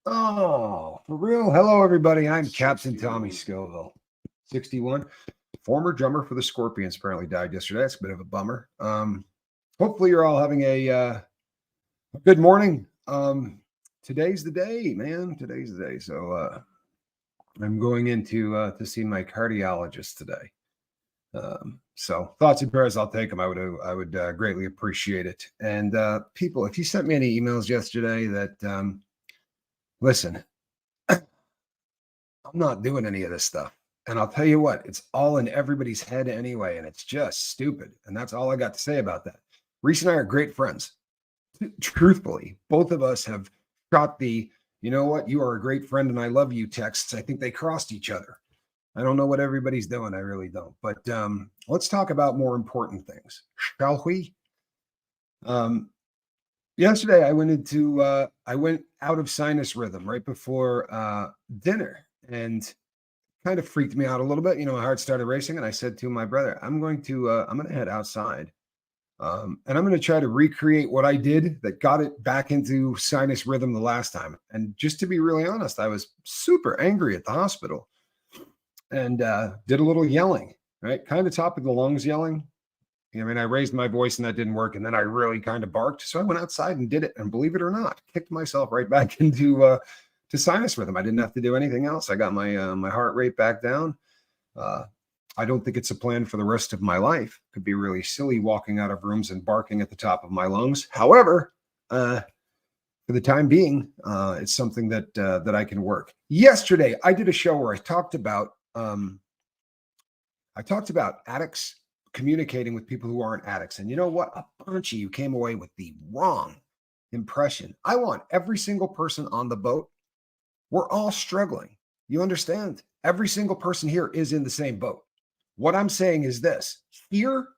Oh, for real? Hello, everybody. I'm Captain Tommy Scoville, 61, former drummer for the Scorpions. Apparently died yesterday. That's a bit of a bummer. Hopefully, you're all having a good morning. Today's the day, man. Today's the day. So I'm going into to see my cardiologist today. So thoughts and prayers, I'll take them. I would greatly appreciate it. And people, if you sent me any emails yesterday that listen. I'm not doing any of this stuff. And I'll tell you what, it's all in everybody's head anyway, and it's just stupid. And that's all I got to say about that. Reese and I are great friends. Truthfully, both of us have shot the, you know what, you are a great friend and I love you texts. I think they crossed each other. I don't know what everybody's doing. I really don't. But let's talk about more important things, shall we? Yesterday, I went out of sinus rhythm right before dinner, and kind of freaked me out a little bit. My heart started racing, and I said to my brother, I'm going to head outside, and I'm going to try to recreate what I did that got it back into sinus rhythm the last time. And just to be really honest, I was super angry at the hospital, and did a little yelling, right? Kind of top of the lungs yelling. I mean, I raised my voice and that didn't work. And then I really kind of barked. So I went outside and did it. And believe it or not, kicked myself right back into to sinus rhythm. I didn't have to do anything else. I got my heart rate back down. I don't think it's a plan for the rest of my life. Could be really silly walking out of rooms and barking at the top of my lungs. However, for the time being, it's something that I can work. Yesterday, I did a show where I talked about addicts communicating with people who aren't addicts. And you know what? A bunch of you came away with the wrong impression. I want every single person on the boat. We're all struggling. You understand? Every single person here is in the same boat. What I'm saying is this. Here,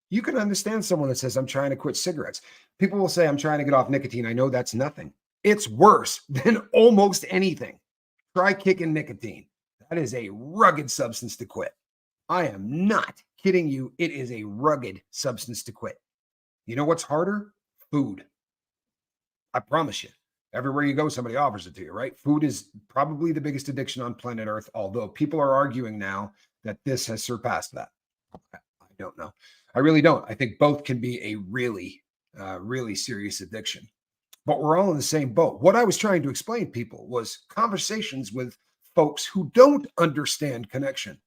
you can understand someone that says, I'm trying to quit cigarettes. People will say, I'm trying to get off nicotine. I know that's nothing. It's worse than almost anything. Try kicking nicotine. That is a rugged substance to quit. I am not kidding you. It is a rugged substance to quit. You know what's harder? Food. I promise you. Everywhere you go, somebody offers it to you, right? Food is probably the biggest addiction on planet Earth, although people are arguing now that this has surpassed that. I don't know. I really don't. I think both can be a really, really serious addiction. But we're all in the same boat. What I was trying to explain to people was conversations with folks who don't understand connection.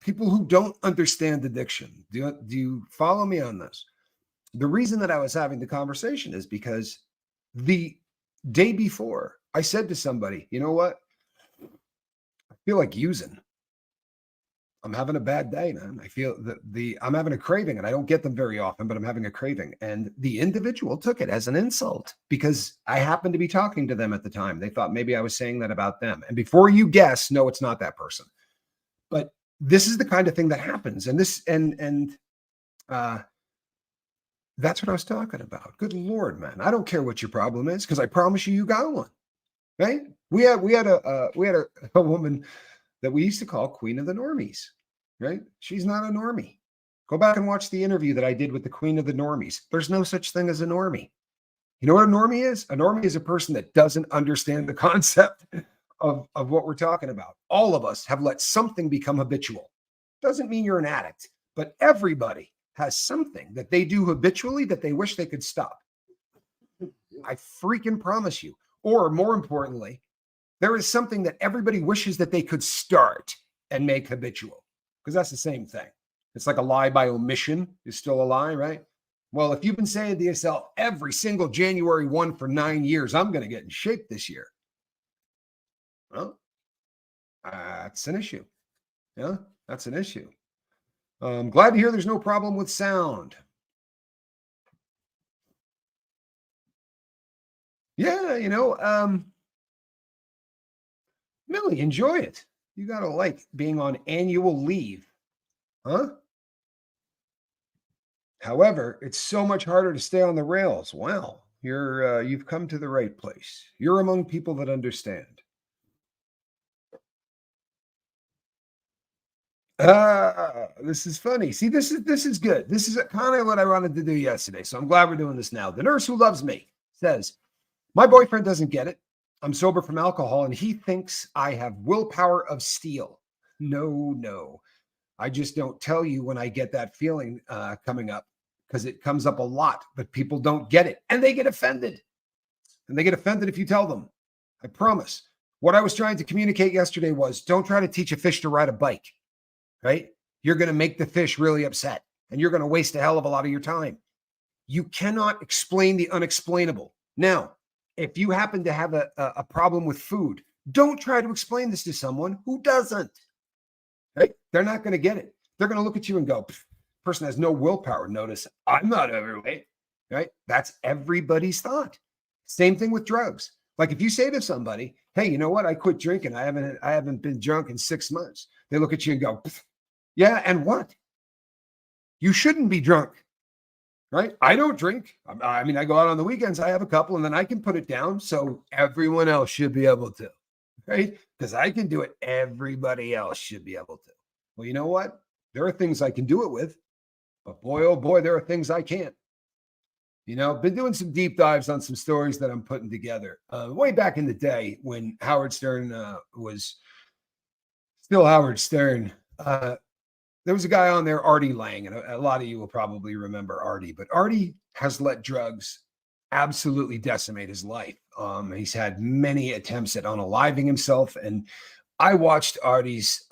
People who don't understand addiction. Do you follow me on this? The reason that I was having the conversation is because the day before, I said to somebody, you know what? I feel like using. I'm having a bad day, man. I feel that I'm having a craving, and I don't get them very often, but I'm having a craving. And the individual took it as an insult because I happened to be talking to them at the time. They thought maybe I was saying that about them. And before you guess, no, it's not that person. But this is the kind of thing that happens. And that's what I was talking about. Good Lord, man. I don't care what your problem is, because I promise you got one. Right? We had a woman that we used to call Queen of the Normies, right? She's not a normie. Go back and watch the interview that I did with the Queen of the Normies. There's no such thing as a normie. You know what a normie is? A normie is a person that doesn't understand the concept of what we're talking about. All of us have let something become habitual. Doesn't mean you're an addict, but everybody has something that they do habitually that they wish they could stop. I freaking promise you. Or more importantly, there is something that everybody wishes that they could start and make habitual, because that's the same thing. It's like a lie by omission is still a lie, right? Well, if you've been saying to yourself every single January 1 for 9 years, I'm going to get in shape this year. Well, that's an issue. Yeah, that's an issue. Glad to hear there's no problem with sound. Yeah, Millie, enjoy it. You got to like being on annual leave, huh? However, it's so much harder to stay on the rails. Well, you've come to the right place. You're among people that understand. This is funny. See, this is good. This is kind of what I wanted to do yesterday. So I'm glad we're doing this now. The nurse who loves me says, my boyfriend doesn't get it. I'm sober from alcohol, and he thinks I have willpower of steel. No. I just don't tell you when I get that feeling coming up, because it comes up a lot, but people don't get it and they get offended. And they get offended if you tell them. I promise. What I was trying to communicate yesterday was, don't try to teach a fish to ride a bike, right? You're going to make the fish really upset and you're going to waste a hell of a lot of your time. You cannot explain the unexplainable. Now, if you happen to have a problem with food, don't try to explain this to someone who doesn't. Right? They're not going to get it. They're going to look at you and go, person has no willpower. Notice I'm not overweight, right? That's everybody's thought. Same thing with drugs. Like if you say to somebody, hey, you know what? I quit drinking. I haven't been drunk in 6 months. They look at you and go, yeah, and what? You shouldn't be drunk, right? I don't drink. I mean, I go out on the weekends. I have a couple and then I can put it down. So everyone else should be able to, right? Because I can do it. Everybody else should be able to. Well, you know what? There are things I can do it with, but boy, oh boy, there are things I can't. You know, been doing some deep dives on some stories that I'm putting together. Way back in the day when Howard Stern was still Howard Stern, there was a guy on there, Artie Lange, and a lot of you will probably remember Artie, but Artie has let drugs absolutely decimate his life. He's had many attempts at unaliving himself, and I watched Artie's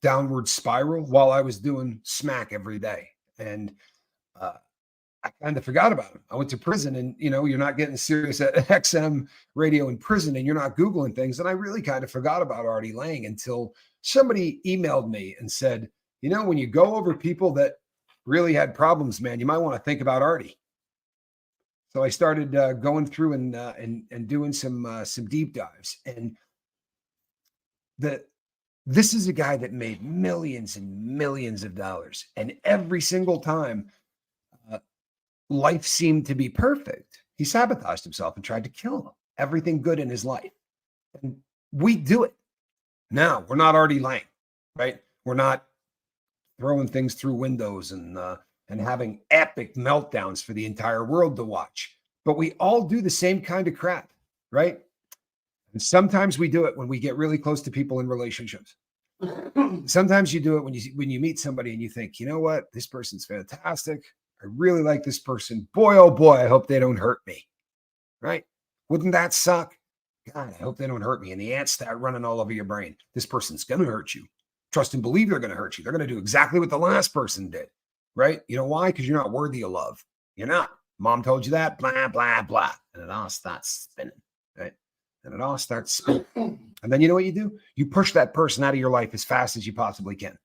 downward spiral while I was doing smack every day, and I kind of forgot about him. I went to prison, and you're not getting serious at XM radio in prison, and you're not Googling things, and I really kind of forgot about Artie Lange until somebody emailed me and said, when you go over people that really had problems, man, you might want to think about Artie. So I started going through and doing some deep dives, and this is a guy that made millions and millions of dollars, and every single time life seemed to be perfect, he sabotaged himself and tried to kill everything good in his life. And we do it now. We're not Artie Lange, right? We're not throwing things through windows and having epic meltdowns for the entire world to watch. But we all do the same kind of crap, right? And sometimes we do it when we get really close to people in relationships. Sometimes you do it when you meet somebody and you think, you know what, this person's fantastic. I really like this person. Boy, oh boy, I hope they don't hurt me, right? Wouldn't that suck? God, I hope they don't hurt me. And the ants start running all over your brain. This person's going to hurt you. Trust and believe they're going to hurt you. They're going to do exactly what the last person did, right? You know why? Because you're not worthy of love. You're not. Mom told you that, blah, blah, blah. And it all starts spinning, right? And it all starts spinning. And then you know what you do? You push that person out of your life as fast as you possibly can.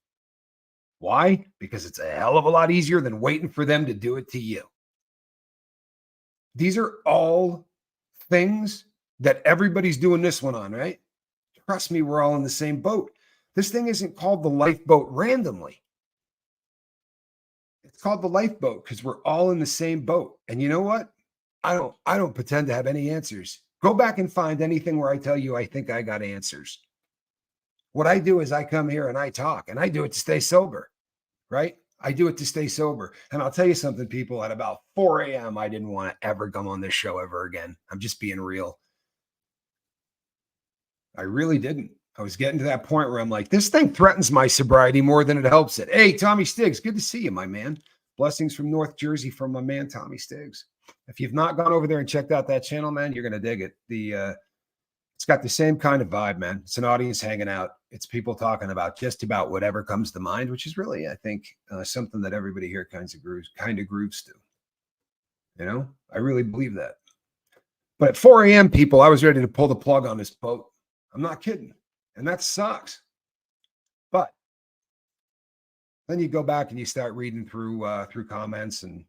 Why? Because it's a hell of a lot easier than waiting for them to do it to you. These are all things that everybody's doing this one on, right? Trust me, we're all in the same boat. This thing isn't called the lifeboat randomly. It's called the lifeboat because we're all in the same boat. And you know what? I don't pretend to have any answers. Go back and find anything where I tell you I think I got answers. What I do is I come here and I talk, and I do it to stay sober, right? I do it to stay sober. And I'll tell you something, people, at about 4 a.m., I didn't want to ever come on this show ever again. I'm just being real. I really didn't. I was getting to that point where I'm like, this thing threatens my sobriety more than it helps it. Hey, Tommy Stiggs, good to see you, my man. Blessings from North Jersey from my man, Tommy Stiggs. If you've not gone over there and checked out that channel, man, you're going to dig it. It's got the same kind of vibe, man. It's an audience hanging out. It's people talking about just about whatever comes to mind, which is really, I think, something that everybody here kind of grooves to. I really believe that. But at 4 a.m., people, I was ready to pull the plug on this boat. I'm not kidding. And that sucks. But then you go back and you start reading through comments, and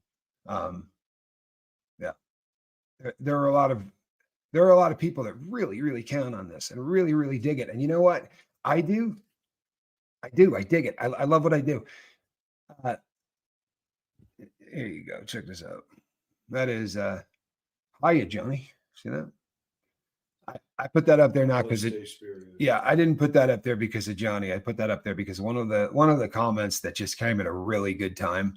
there are a lot of people that really, really count on this and really, really dig it. And you know what? I do. I dig it. I love what I do. Here you go. Check this out. That is hiya, Johnny. See that? I put that up there not because I didn't put that up there because of Johnny. I put that up there because one of the comments that just came at a really good time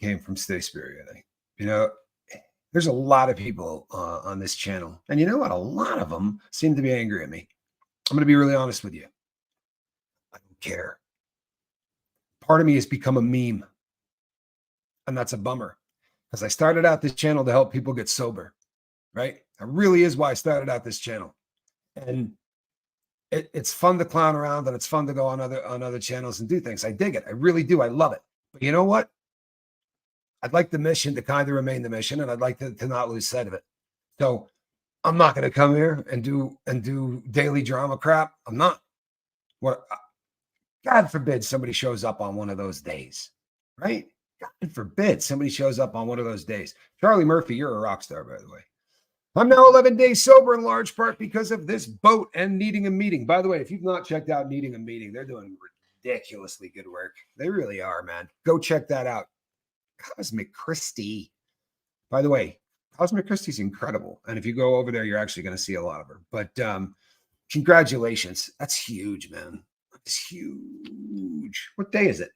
came from Stay Spirited. There's a lot of people on this channel. And you know what? A lot of them seem to be angry at me. I'm going to be really honest with you. I don't care. Part of me has become a meme. And that's a bummer because I started out this channel to help people get sober, right? That really is why I started out this channel. And it's fun to clown around and it's fun to go on other channels and do things. I dig it. I really do. I love it. But you know what? I'd like the mission to kind of remain the mission, and I'd like to not lose sight of it. So I'm not going to come here and do daily drama crap. I'm not. What? God forbid somebody shows up on one of those days, right? God forbid somebody shows up on one of those days. Charlie Murphy, you're a rock star, by the way. I'm now 11 days sober in large part because of this boat and needing a meeting. By the way, if you've not checked out Needing a Meeting, they're doing ridiculously good work. They really are, man. Go check that out. Cosmic Christie. By the way, Cosmic Christie's incredible. And if you go over there, you're actually going to see a lot of her. But congratulations. That's huge, man. That's huge. What day is it?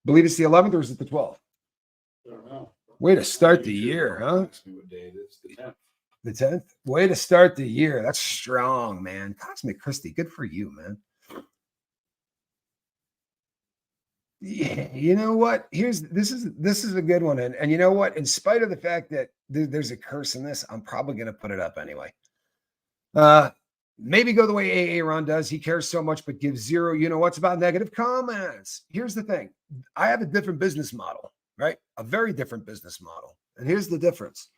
Believe it's the 11th or is it the 12th? I don't know. Way to start the year, huh? Ask me what day it is. The 10th. The 10th? Way to start the year. That's strong, man. Cosmic Christie, good for you, man. Yeah, you know what? This is a good one. And you know what? In spite of the fact that there's a curse in this, I'm probably going to put it up anyway. Maybe go the way AA Ron does. He cares so much, but gives zero. You know what's about negative comments? Here's the thing. I have a different business model, right? A very different business model. And here's the difference.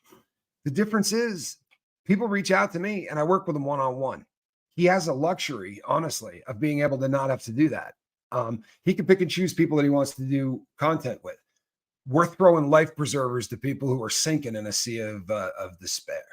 The difference is people reach out to me and I work with them one-on-one. He has a luxury, honestly, of being able to not have to do that. He can pick and choose people that he wants to do content with. We're throwing life preservers to people who are sinking in a sea of despair,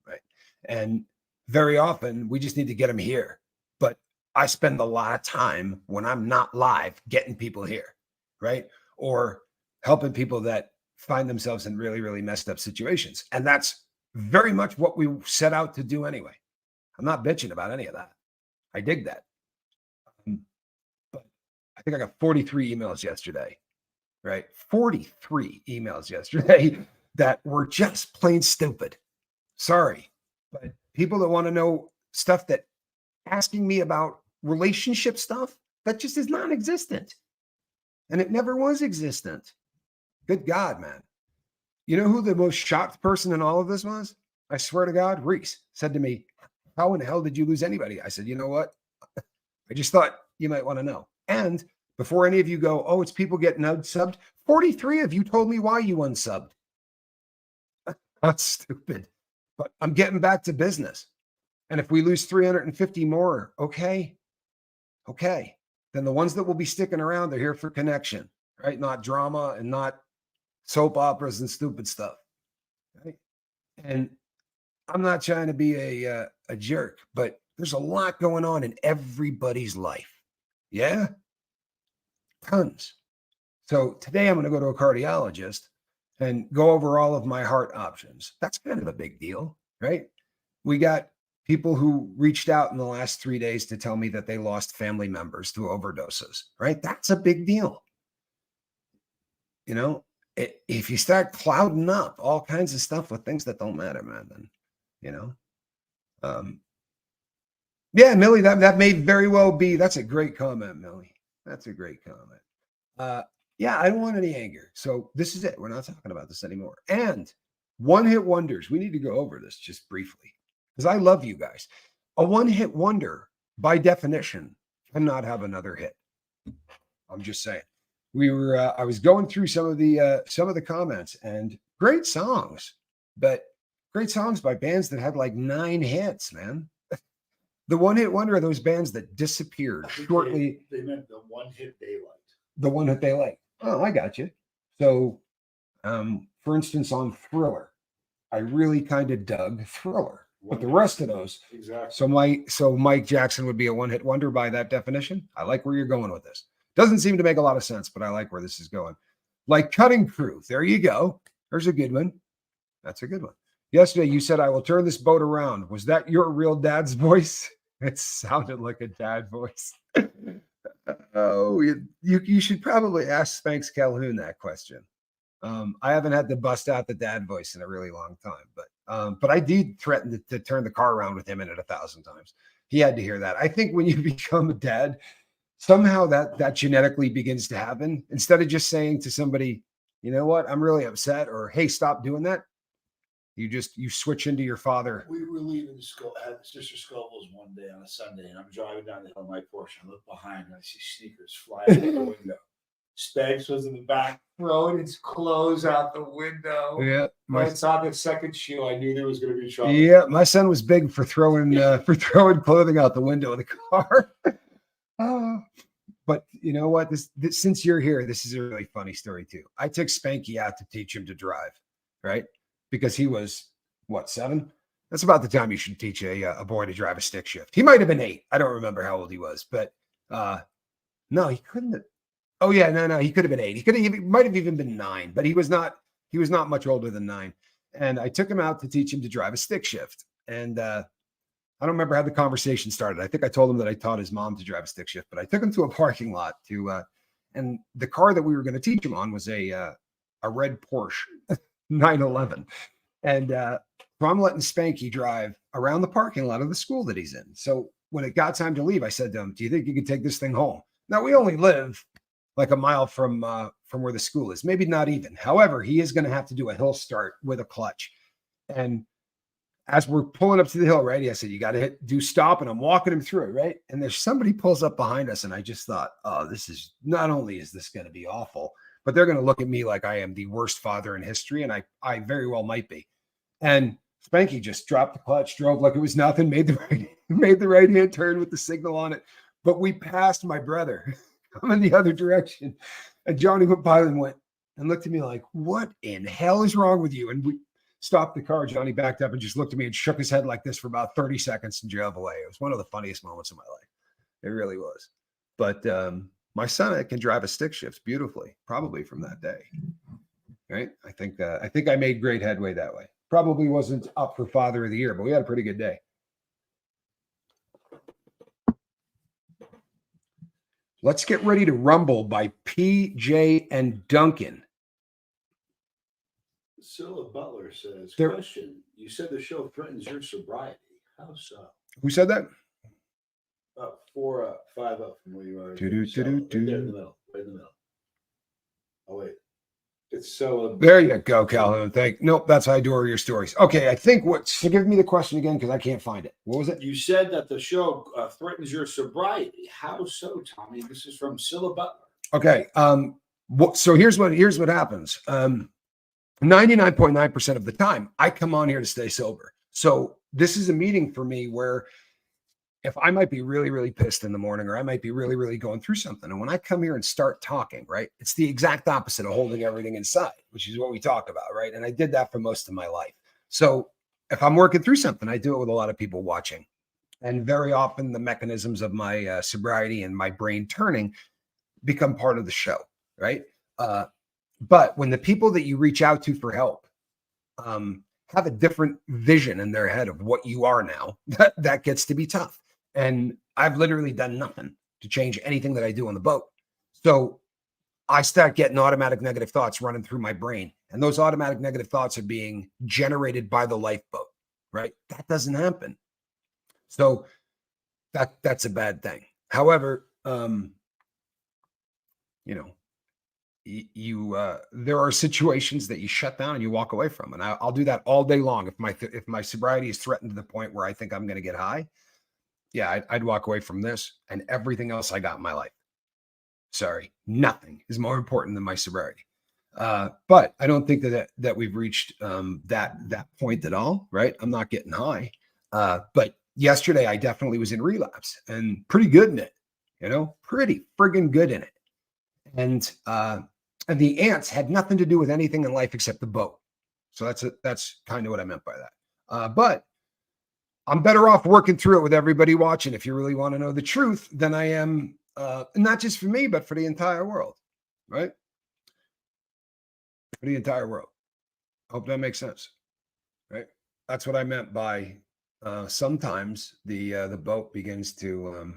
right? And very often we just need to get them here. But I spend a lot of time when I'm not live getting people here, right? Or helping people that find themselves in really, really messed up situations. And that's very much what we set out to do anyway. I'm not bitching about any of that. I dig that. But I think I got 43 emails yesterday, right? 43 emails yesterday that were just plain stupid. Sorry. But people that want to know stuff that asking me about relationship stuff, that just is non-existent. And it never was existent. Good God, man. You know who the most shocked person in all of this was? I swear to God, Reese said to me, how in the hell did you lose anybody? I said, you know what? I just thought you might want to know. And before any of you go, oh, it's people getting unsubbed, 43 of you told me why you unsubbed. That's stupid. But I'm getting back to business. And if we lose 350 more, okay. Then the ones that will be sticking around are here for connection, right? Not drama and not soap operas and stupid stuff. Right? And I'm not trying to be a jerk, but there's a lot going on in everybody's life. Yeah? Tons. So today I'm going to go to a cardiologist and go over all of my heart options. That's kind of a big deal, right? We got people who reached out in the last 3 days to tell me that they lost family members to overdoses, right? That's a big deal. You know, if you start clouding up all kinds of stuff with things that don't matter, man, then, you know, yeah, Millie, that may very well be, that's a great comment, Millie. That's a great comment. Yeah, I don't want any anger. So this is it. We're not talking about this anymore. And one-hit wonders. We need to go over this just briefly because I love you guys. A one-hit wonder, by definition, cannot have another hit. I'm just saying. I was going through some of the comments and great songs, but great songs by bands that had like 9 hits, man. The one-hit wonder are those bands that disappeared shortly. They meant the one-hit they liked. The one that they like. Oh, I got you. So, for instance, on Thriller, I really kind of dug Thriller, but the rest of those. Exactly. So Mike Jackson would be a one-hit wonder by that definition. I like where you're going with this. Doesn't seem to make a lot of sense, but I like where this is going. Like Cutting Crew. There you go. There's a good one. That's a good one. Yesterday, you said, I will turn this boat around. Was that your real dad's voice? It sounded like a dad voice. Oh, you should probably ask Spanx Calhoun that question. I haven't had to bust out the dad voice in a really long time, but I did threaten to turn the car around with him in it 1,000 times. He had to hear that. I think when you become a dad, somehow that genetically begins to happen. Instead of just saying to somebody, you know what, I'm really upset, or hey, stop doing that. You switch into your father. We were leaving school at Sister Scoville's one day on a Sunday, and I'm driving down the hill in my Porsche. I look behind and I see sneakers flying out the window. Spags was in the back, throwing his clothes out the window. Yeah, When I saw the second shoe, I knew there was going to be trouble. yeah, my son was big for throwing clothing out the window of the car. But you know what? This since you're here, this is a really funny story too. I took Spanky out to teach him to drive, right? Because he was what, 7? That's about the time you should teach a boy to drive a stick shift. He might have been 8. I don't remember how old he was, but no, he couldn't have. Oh yeah, no, he could have been 8. He might have even been 9, but he was not much older than 9. And I took him out to teach him to drive a stick shift. And I don't remember how the conversation started. I think I told him that I taught his mom to drive a stick shift, but I took him to a parking lot and the car that we were going to teach him on was a red Porsche 911. And so I'm letting Spanky drive around the parking lot of the school that he's in. So when it got time to leave, I said to him, do you think you could take this thing home? Now we only live like a mile from where the school is, maybe not even. However, he is going to have to do a hill start with a clutch. And as we're pulling up to the hill, right, I said, you got to do stop. And I'm walking him through it, right? And there's somebody pulls up behind us. And I just thought, oh, this is not only is this going to be awful, but they're going to look at me like I am the worst father in history. And I very well might be. And Spanky just dropped the clutch, drove like it was nothing, made the right hand turn with the signal on it. But we passed my brother. I'm in the other direction. And Johnny went by and went and looked at me like, what in hell is wrong with you? And we stopped the car. Johnny backed up and just looked at me and shook his head like this for about 30 seconds and drove away. It was one of the funniest moments of my life. It really was. But my son can drive a stick shift beautifully, probably from that day. Right? I think I made great headway that way. Probably wasn't up for Father of the Year, but we had a pretty good day. Let's get ready to rumble by PJ and Duncan. Scylla Butler says, There- question, you said the show threatens your sobriety. How so? Who said that? About 4 up, 5 up from where you are. Do-do, So, do-do, right there in do. the middle. Right in the middle. Oh, wait. It's so. There you go, Calhoun. Nope, that's how I do all your stories. Okay, I think so give me the question again because I can't find it. What was it? You said that the show threatens your sobriety. How so, Tommy? This is from Scylla Butler. Okay. So here's what happens. 99.9% of the time, I come on here to stay sober. So this is a meeting for me where if I might be really, really pissed in the morning, or I might be really, really going through something. And when I come here and start talking, right, it's the exact opposite of holding everything inside, which is what we talk about, right? And I did that for most of my life. So if I'm working through something, I do it with a lot of people watching. And very often the mechanisms of my sobriety and my brain turning become part of the show, right? But when the people that you reach out to for help have a different vision in their head of what you are now, that gets to be tough. And I've literally done nothing to change anything that I do on the boat. So I start getting automatic negative thoughts running through my brain. And those automatic negative thoughts are being generated by the lifeboat, right? That doesn't happen. So that's a bad thing. However, there are situations that you shut down and you walk away from, and I'll do that all day long. If my sobriety is threatened to the point where I think I'm going to get high, yeah, I'd walk away from this and everything else I got in my life. Sorry, nothing is more important than my sobriety. But I don't think that we've reached that point at all, right? I'm not getting high. But yesterday I definitely was in relapse and pretty good in it, pretty friggin' good in it. And the ants had nothing to do with anything in life except the boat. So that's kind of what I meant by that. But I'm better off working through it with everybody watching, if you really want to know the truth, than I am, not just for me, but for the entire world, right? For the entire world. Hope that makes sense, right? That's what I meant by sometimes the boat begins to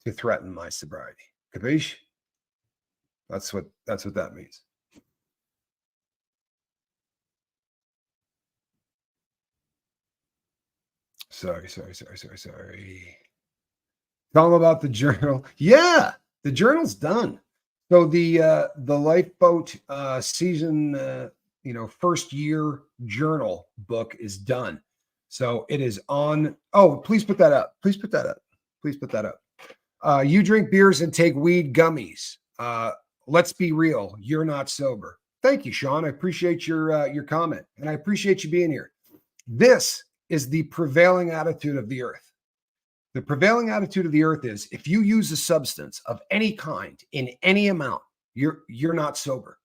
threaten my sobriety. Capiche? That's what that means. Sorry. Tell them about the journal. Yeah, the journal's done. So the lifeboat season, first year journal book is done. So it is on. Oh, please put that up. Please put that up. Please put that up. You drink beers and take weed gummies. Let's be real. You're not sober. Thank you, Sean. I appreciate your comment, and I appreciate you being here. This is the prevailing attitude of the earth. The prevailing attitude of the earth is if you use a substance of any kind in any amount, you're not sober.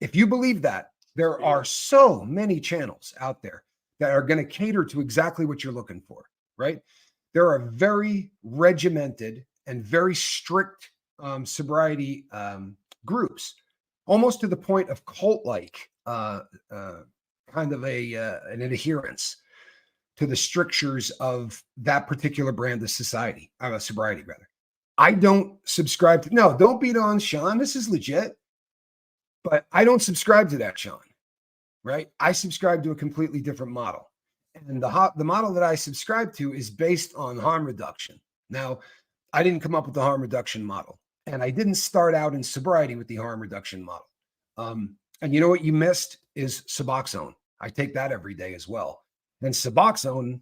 If you believe that, there are so many channels out there that are going to cater to exactly what you're looking for, right? There are very regimented and very strict sobriety groups, almost to the point of cult-like kind of an adherence to the strictures of that particular brand of sobriety, rather. I don't subscribe to, no, don't beat on Sean. This is legit. But I don't subscribe to that, Sean, right? I subscribe to a completely different model. And the model that I subscribe to is based on harm reduction. Now, I didn't come up with the harm reduction model. And I didn't start out in sobriety with the harm reduction model. And you know what you missed is Suboxone. I take that every day as well. And Suboxone,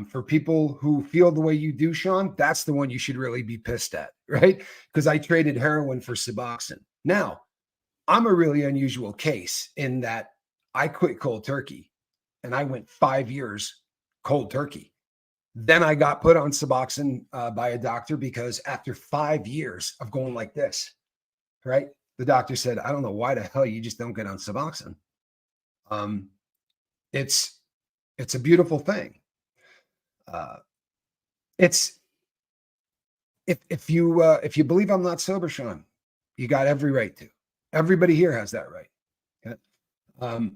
for people who feel the way you do, Sean, that's the one you should really be pissed at, right? Because I traded heroin for Suboxone. Now, I'm a really unusual case in that I quit cold turkey and I went 5 years cold turkey. Then I got put on Suboxone by a doctor because after 5 years of going like this, right? The doctor said, I don't know why the hell you just don't get on Suboxone. It's a beautiful thing. It's if you believe I'm not sober, Sean, you got every right to. Everybody here has that right. Okay?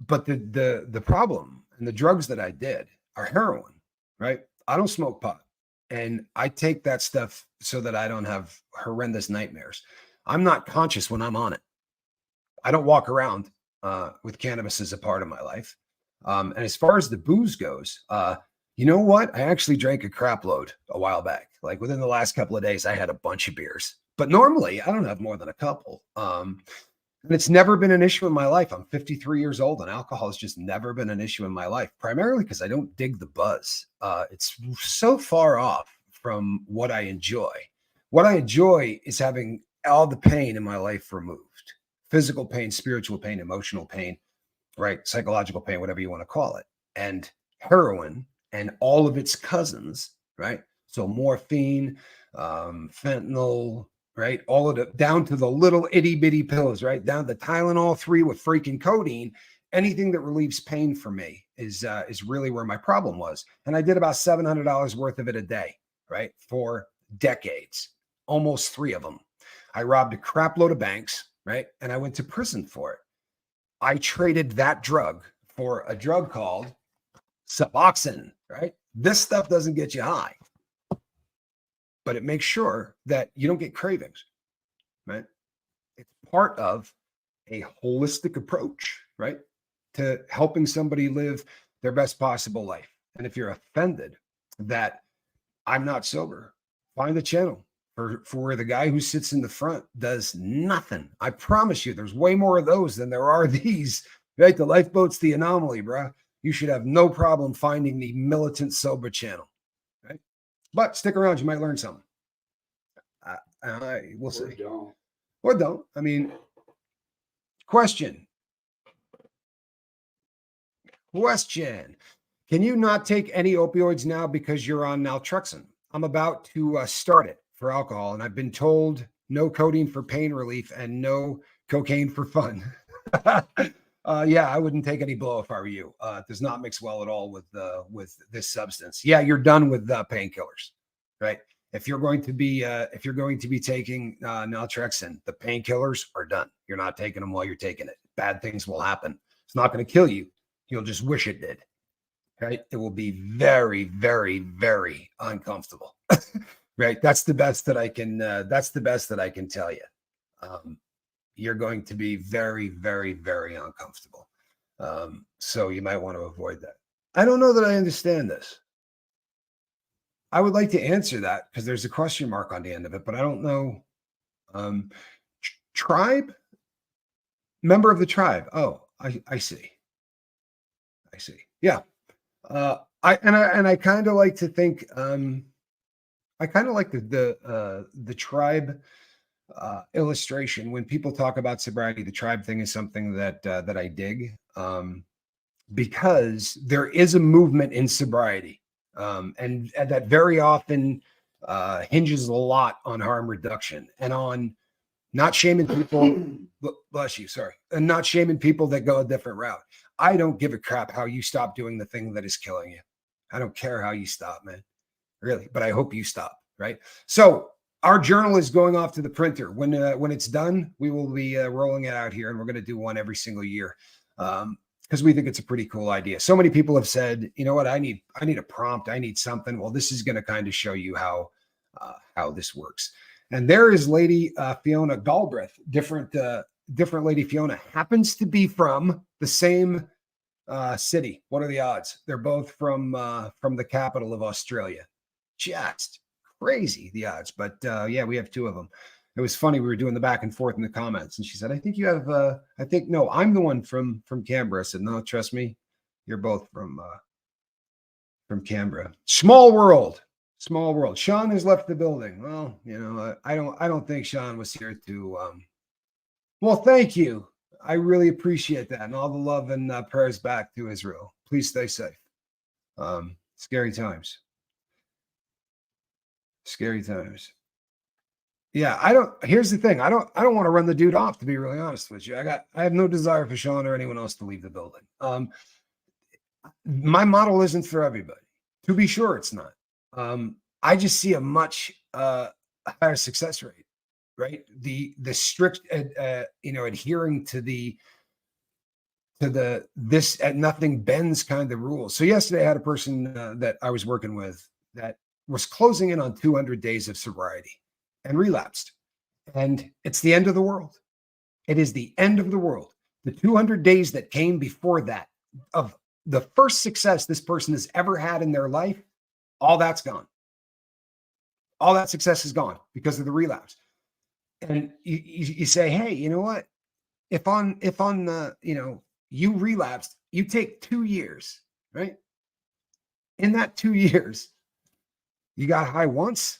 But the problem and the drugs that I did are heroin, right? I don't smoke pot, and I take that stuff so that I don't have horrendous nightmares. I'm not conscious when I'm on it. I don't walk around with cannabis as a part of my life. And as far as the booze goes, you know what? I actually drank a crap load a while back. Like within the last couple of days, I had a bunch of beers. But normally, I don't have more than a couple. And it's never been an issue in my life. I'm 53 years old, and alcohol has just never been an issue in my life, primarily because I don't dig the buzz. It's so far off from what I enjoy. What I enjoy is having all the pain in my life removed. Physical pain, spiritual pain, emotional pain, right? Psychological pain, whatever you want to call it. And heroin and all of its cousins, right? So morphine, fentanyl, right? All of it down to the little itty bitty pills, right? Down to Tylenol 3 with freaking codeine. Anything that relieves pain for me is really where my problem was. And I did about $700 worth of it a day, right? For decades, almost 3 of them. I robbed a crap load of banks, right? And I went to prison for it. I traded that drug for a drug called Suboxone, right? This stuff doesn't get you high, but it makes sure that you don't get cravings, right? It's part of a holistic approach, right? To helping somebody live their best possible life. And if you're offended that I'm not sober, find a channel for the guy who sits in the front does nothing. I promise you, there's way more of those than there are these, right? The lifeboat's the anomaly, bro. You should have no problem finding the militant sober channel, right? But stick around, you might learn something. We'll see. Or don't. I mean, question. Can you not take any opioids now because you're on naltrexone? I'm about to start it for alcohol, and I've been told no codeine for pain relief and no cocaine for fun. Yeah, I wouldn't take any blow if I were you. It does not mix well at all with this substance. Yeah, you're done with painkillers, right? If you're going to be taking naltrexone, the painkillers are done. You're not taking them while you're taking it. Bad things will happen. It's not going to kill you. You'll just wish it did. Right? It will be very, very, very uncomfortable. Right? That's the best that I can. That's the best that I can tell you. You're going to be very, very, very uncomfortable. So you might want to avoid that. I don't know that I understand this. I would like to answer that because there's a question mark on the end of it, but I don't know. Um, tribe, member of the tribe. Oh, I see. I see. Yeah. I kind of like to think. I kind of like the tribe illustration when people talk about sobriety. The tribe thing is something that I dig. Because there is a movement in sobriety, and that very often hinges a lot on harm reduction and on not shaming people. Bless you, sorry, and not shaming people that go a different route. I don't give a crap how you stop doing the thing that is killing you. I don't care how you stop, man, really, but I hope you stop. Right. So our journal is going off to the printer. When it's done, we will be rolling it out here, and we're going to do one every single year. Because we think it's a pretty cool idea. So many people have said, you know what, I need a prompt, I need something. Well, this is going to kind of show you how this works. And there is Lady Fiona Galbraith, different Lady Fiona, happens to be from the same city. What are the odds? They're both from the capital of Australia. Just crazy the odds, but yeah, we have two of them. It was funny. We were doing the back and forth in the comments, and she said, "I think you have." I think no, I'm the one from Canberra. I said, "No, trust me, you're both from Canberra." Small world, small world. Sean has left the building. Well, you know, I don't think Sean was here to. Well, thank you. I really appreciate that, and all the love and prayers back to Israel. Please stay safe. Scary times. Scary times. Yeah, here's the thing. I don't want to run the dude off, to be really honest with you. I have no desire for Sean or anyone else to leave the building. My model isn't for everybody. To be sure, it's not. I just see a much higher success rate, right? The strict adhering to this at nothing bends kind of rules. So yesterday I had a person that I was working with that was closing in on 200 days of sobriety and relapsed. And it's the end of the world. It is the end of the world. The 200 days that came before that of the first success this person has ever had in their life, all that's gone. All that success is gone because of the relapse. And you say, hey, you know what? If on you relapsed, you take 2 years, right? In that 2 years, you got high once.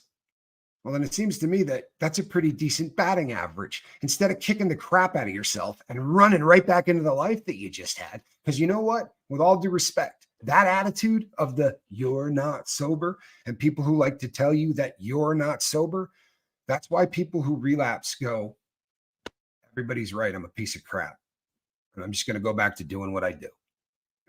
Well, then it seems to me that that's a pretty decent batting average. Instead of kicking the crap out of yourself and running right back into the life that you just had. Because you know what? With all due respect, that attitude of the you're not sober and people who like to tell you that you're not sober, that's why people who relapse go, everybody's right. I'm a piece of crap. And I'm just going to go back to doing what I do.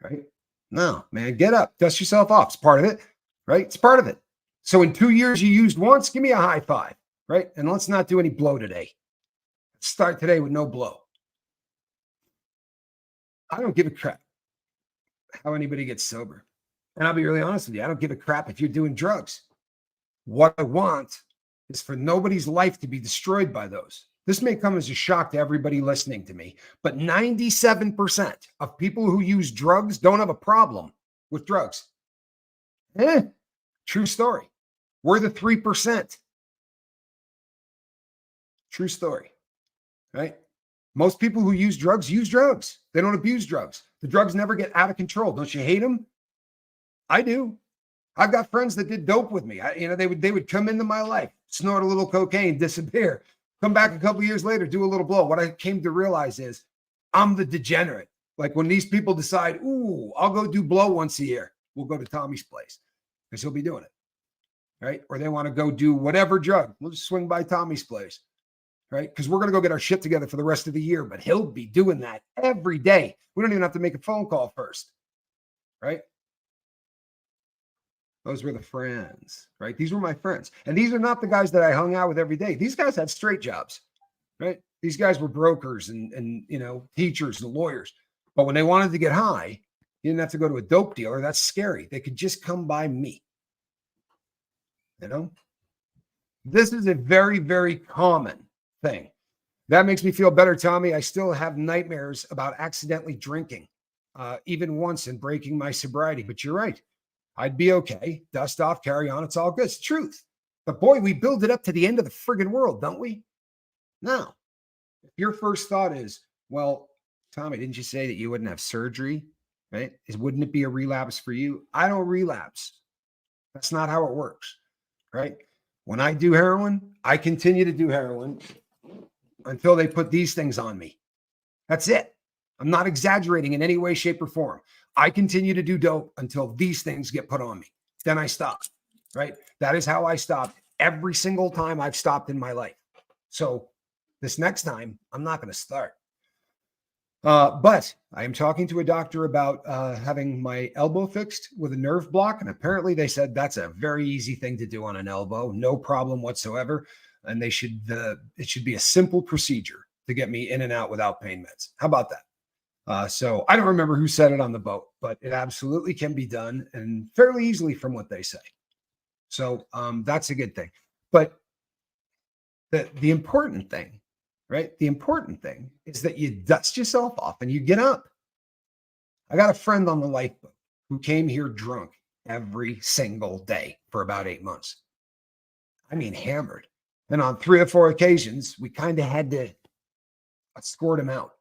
Right? No, man, get up, dust yourself off. It's part of it. Right? It's part of it. So in 2 years you used once, give me a high five, right? And let's not do any blow today. Let's start today with no blow. I don't give a crap how anybody gets sober. And I'll be really honest with you. I don't give a crap if you're doing drugs. What I want is for nobody's life to be destroyed by those. This may come as a shock to everybody listening to me, but 97% of people who use drugs don't have a problem with drugs. True story. We're the 3%. True story, right? Most people who use drugs. They don't abuse drugs. The drugs never get out of control. Don't you hate them? I do. I've got friends that did dope with me. They would come into my life, snort a little cocaine, disappear, come back a couple of years later, do a little blow. What I came to realize is I'm the degenerate. Like when these people decide, ooh, I'll go do blow once a year. We'll go to Tommy's place because he'll be doing it. Right? Or they want to go do whatever drug. We'll just swing by Tommy's place. Right? Because we're going to go get our shit together for the rest of the year, but he'll be doing that every day. We don't even have to make a phone call first. Right? Those were the friends, right? These were my friends. And these are not the guys that I hung out with every day. These guys had straight jobs, right? These guys were brokers and teachers and lawyers. But when they wanted to get high, you didn't have to go to a dope dealer. That's scary. They could just come by me. This is a very, very common thing. That makes me feel better, Tommy. I still have nightmares about accidentally drinking. even once in breaking my sobriety. But you're right. I'd be okay. Dust off, carry on. It's all good. It's the truth. But boy, we build it up to the end of the friggin' world, don't we? Now, if your first thought is, well, Tommy, didn't you say that you wouldn't have surgery? Right? Wouldn't it be a relapse for you? I don't relapse. That's not how it works. Right? When I do heroin, I continue to do heroin until they put these things on me. That's it. I'm not exaggerating in any way, shape, or form. I continue to do dope until these things get put on me. Then I stop. Right? That is how I stopped every single time I've stopped in my life. So this next time, I'm not going to start. But I am talking to a doctor about having my elbow fixed with a nerve block. And apparently they said that's a very easy thing to do on an elbow. No problem whatsoever. And it should be a simple procedure to get me in and out without pain meds. How about that? So I don't remember who said it on the boat, but it absolutely can be done and fairly easily from what they say. So that's a good thing. But the important thing, right? The important thing is that you dust yourself off and you get up. I got a friend on the lifeboat who came here drunk every single day for about 8 months. I mean, hammered. And on 3 or 4 occasions, we kind of had to escort him out.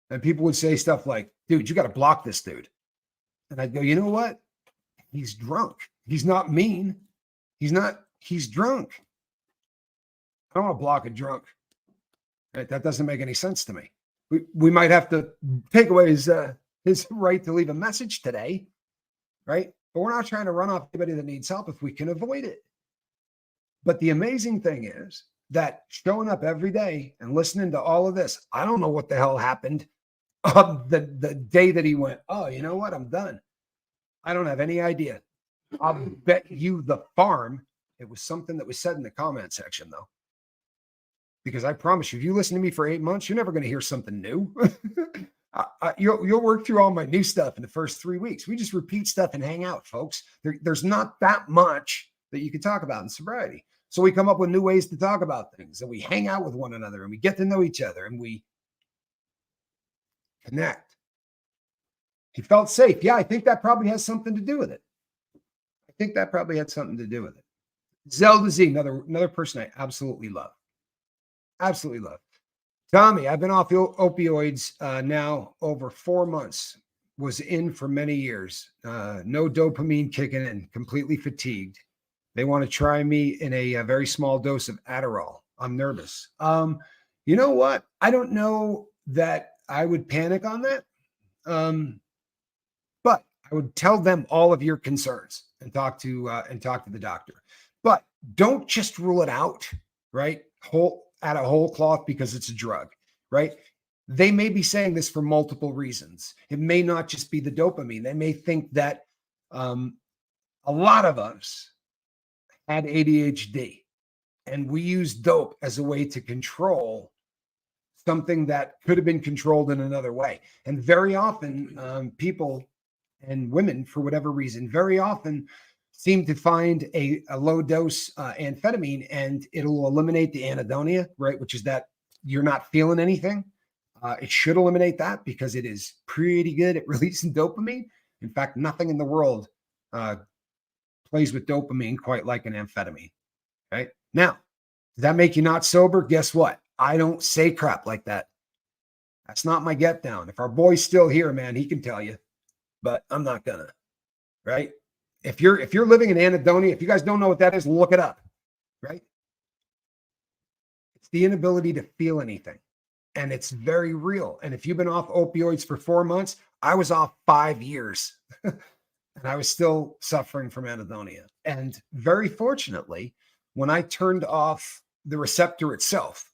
And people would say stuff like, dude, you got to block this dude. And I'd go, you know what? He's drunk. He's not mean. He's drunk. I don't want to block a drunk. Right? That doesn't make any sense to me. We might have to take away his right to leave a message today, right? But we're not trying to run off anybody that needs help if we can avoid it. But the amazing thing is that showing up every day and listening to all of this, I don't know what the hell happened on the day that he went, oh, you know what? I'm done. I don't have any idea. I'll bet you the farm it was something that was said in the comment section, though. Because I promise you, if you listen to me for 8 months, you're never going to hear something new. You'll work through all my new stuff in the first 3 weeks. We just repeat stuff and hang out, folks. There's not that much that you can talk about in sobriety. So we come up with new ways to talk about things, and we hang out with one another, and we get to know each other, and we connect. He felt safe. Yeah, I think that probably has something to do with it. I think that probably had something to do with it. Zelda Z, another person I absolutely love. Absolutely love. Tommy, I've been off opioids now over 4 months. Was in for many years. No dopamine kicking in. Completely fatigued. They want to try me in a very small dose of Adderall. I'm nervous. You know what? I don't know that I would panic on that. But I would tell them all of your concerns and talk to the doctor. But don't just rule it out, right? Out of whole cloth because it's a drug, right? They may be saying this for multiple reasons. It may not just be the dopamine. They may think that a lot of us had ADHD and we use dope as a way to control something that could have been controlled in another way. And very often people and women, for whatever reason, very often seem to find a low dose amphetamine and it'll eliminate the anhedonia, right? Which is that you're not feeling anything. It should eliminate that because it is pretty good at releasing dopamine. In fact, nothing in the world plays with dopamine quite like an amphetamine, right? Now, does that make you not sober? Guess what? I don't say crap like that. That's not my get down. If our boy's still here, man, he can tell you, but I'm not gonna, right? If you're living in anhedonia, if you guys don't know what that is, look it up, right? It's the inability to feel anything. And it's very real. And if you've been off opioids for 4 months, I was off 5 years and I was still suffering from anhedonia. And very fortunately, when I turned off the receptor itself,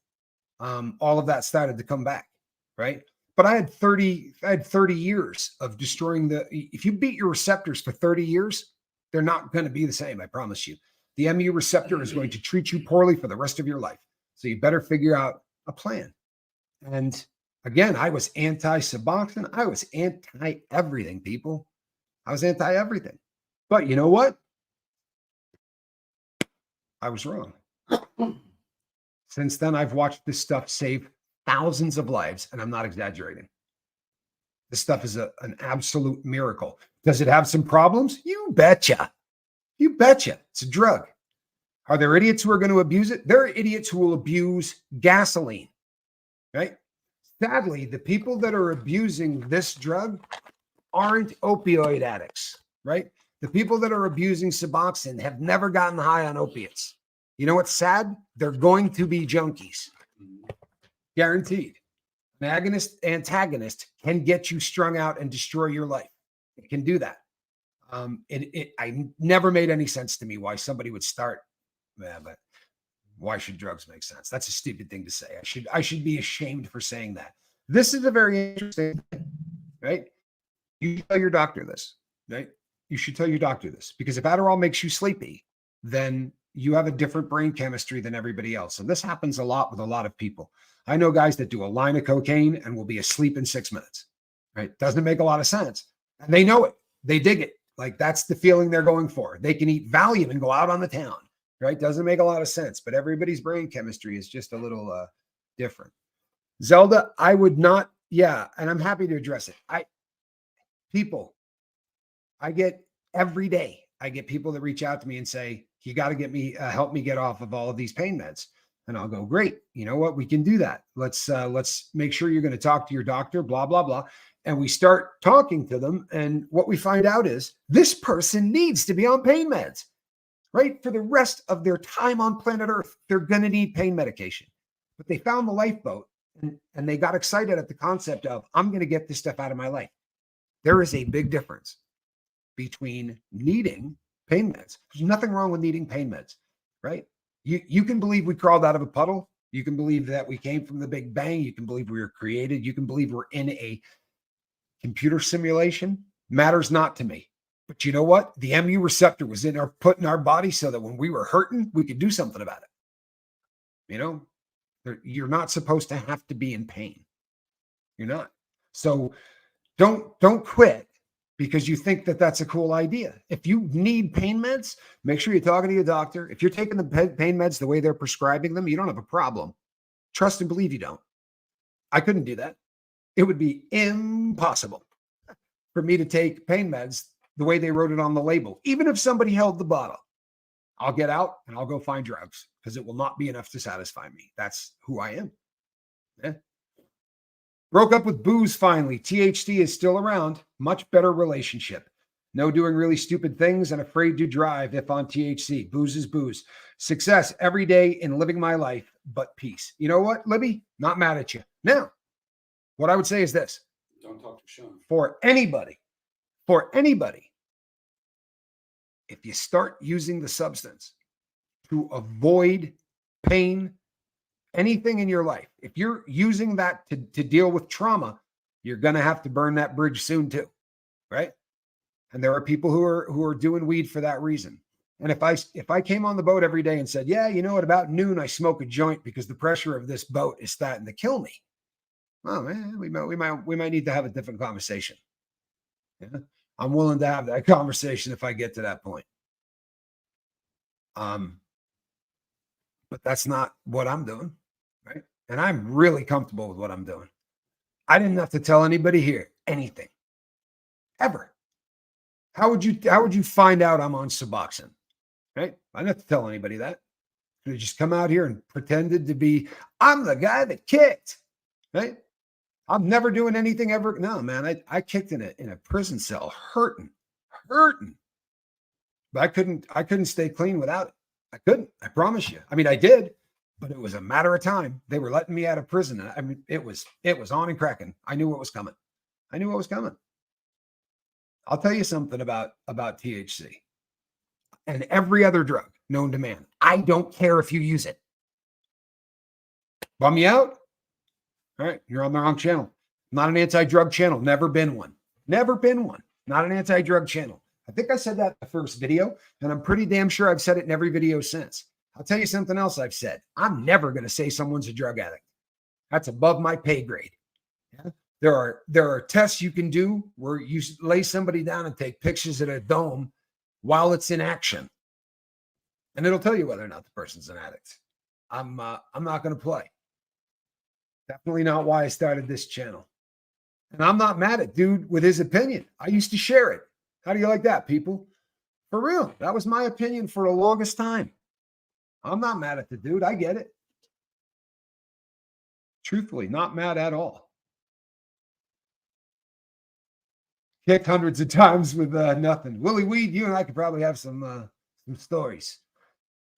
all of that started to come back, right? But I had 30 years of destroying if you beat your receptors for 30 years, they're not going to be the same. I promise you. The MU receptor is going to treat you poorly for the rest of your life. So you better figure out a plan. And again, I was anti-Suboxone. I was anti-everything, people. I was anti-everything. But you know what? I was wrong. Since then, I've watched this stuff save thousands of lives, and I'm not exaggerating. This stuff is an absolute miracle. Does it have some problems? You betcha. You betcha. It's a drug. Are there idiots who are going to abuse it? There are idiots who will abuse gasoline, right? Sadly, the people that are abusing this drug aren't opioid addicts, right? The people that are abusing Suboxone have never gotten high on opiates. You know what's sad? They're going to be junkies. Guaranteed. An antagonist can get you strung out and destroy your life. It can do that. I never made any sense to me why somebody would start. Yeah, but why should drugs make sense? That's a stupid thing to say. I should be ashamed for saying that. This is a very interesting thing, right? You tell your doctor this, right? You should tell your doctor this, because if Adderall makes you sleepy, then you have a different brain chemistry than everybody else. And this happens a lot with a lot of people. I know guys that do a line of cocaine and will be asleep in 6 minutes, right? Doesn't make a lot of sense. And they know it. They dig it. Like, that's the feeling they're going for. They can eat Valium and go out on the town, right? Doesn't make a lot of sense, but everybody's brain chemistry is just a little different. Zelda, I would not. Yeah. And I'm happy to address it. I get every day, I get people that reach out to me and say, you got to get me, help me get off of all of these pain meds. And I'll go, great. You know what? We can do that. Let's make sure you're going to talk to your doctor, blah, blah, blah. And we start talking to them. And what we find out is this person needs to be on pain meds, right? For the rest of their time on planet Earth, they're going to need pain medication. But they found the lifeboat and they got excited at the concept of, I'm going to get this stuff out of my life. There is a big difference between needing pain meds. There's nothing wrong with needing pain meds, right? You can believe we crawled out of a puddle. You can believe that we came from the Big Bang. You can believe we were created. You can believe we're in a computer simulation. Matters not to me. But you know what? The MU receptor was put in our body so that when we were hurting, we could do something about it. You know, you're not supposed to have to be in pain. You're not. So don't quit because you think that that's a cool idea. If you need pain meds, make sure you're talking to your doctor. If you're taking the pain meds the way they're prescribing them, you don't have a problem. Trust and believe you don't. I couldn't do that. It would be impossible for me to take pain meds the way they wrote it on the label. Even if somebody held the bottle, I'll get out and I'll go find drugs because it will not be enough to satisfy me. That's who I am. Yeah. Broke up with booze finally. THC is still around. Much better relationship. No doing really stupid things and afraid to drive if on THC. Booze is booze. Success every day in living my life, but peace. You know what, Libby? Not mad at you. Now, what I would say is this. Don't talk to Sean. For anybody, if you start using the substance to avoid pain, anything in your life, if you're using that to deal with trauma, you're going to have to burn that bridge soon too, right? And there are people who are doing weed for that reason. And if I came on the boat every day and said, yeah, you know, at about noon, I smoke a joint because the pressure of this boat is starting to kill me. Well, man, we might need to have a different conversation. Yeah? I'm willing to have that conversation if I get to that point. But that's not what I'm doing. Right. And I'm really comfortable with what I'm doing. I didn't have to tell anybody here anything ever. How would you find out I'm on Suboxone? Right. I didn't have to tell anybody that. Could have just come out here and pretended to be, I'm the guy that kicked. Right. I'm never doing anything ever. No, man, I kicked in a prison cell, hurting. But I couldn't stay clean without it. I couldn't. I promise you. I mean, I did. But it was a matter of time. They were letting me out of prison. I mean, it was on and cracking. I knew what was coming. I'll tell you something about THC and every other drug known to man. I don't care if you use it. Bum me out? All right, you're on the wrong channel. Not an anti-drug channel. Never been one. Not an anti-drug channel. I think I said that in the first video, and I'm pretty damn sure I've said it in every video since. I'll tell you something else I've said. I'm never going to say someone's a drug addict. That's above my pay grade. Yeah? There are tests you can do where you lay somebody down and take pictures at a dome while it's in action. And it'll tell you whether or not the person's an addict. I'm not going to play. Definitely not why I started this channel. And I'm not mad at dude with his opinion. I used to share it. How do you like that, people? For real. That was my opinion for the longest time. I'm not mad at the dude. I get it. Truthfully, not mad at all. Kicked hundreds of times with nothing. Willie Weed, you and I could probably have some stories.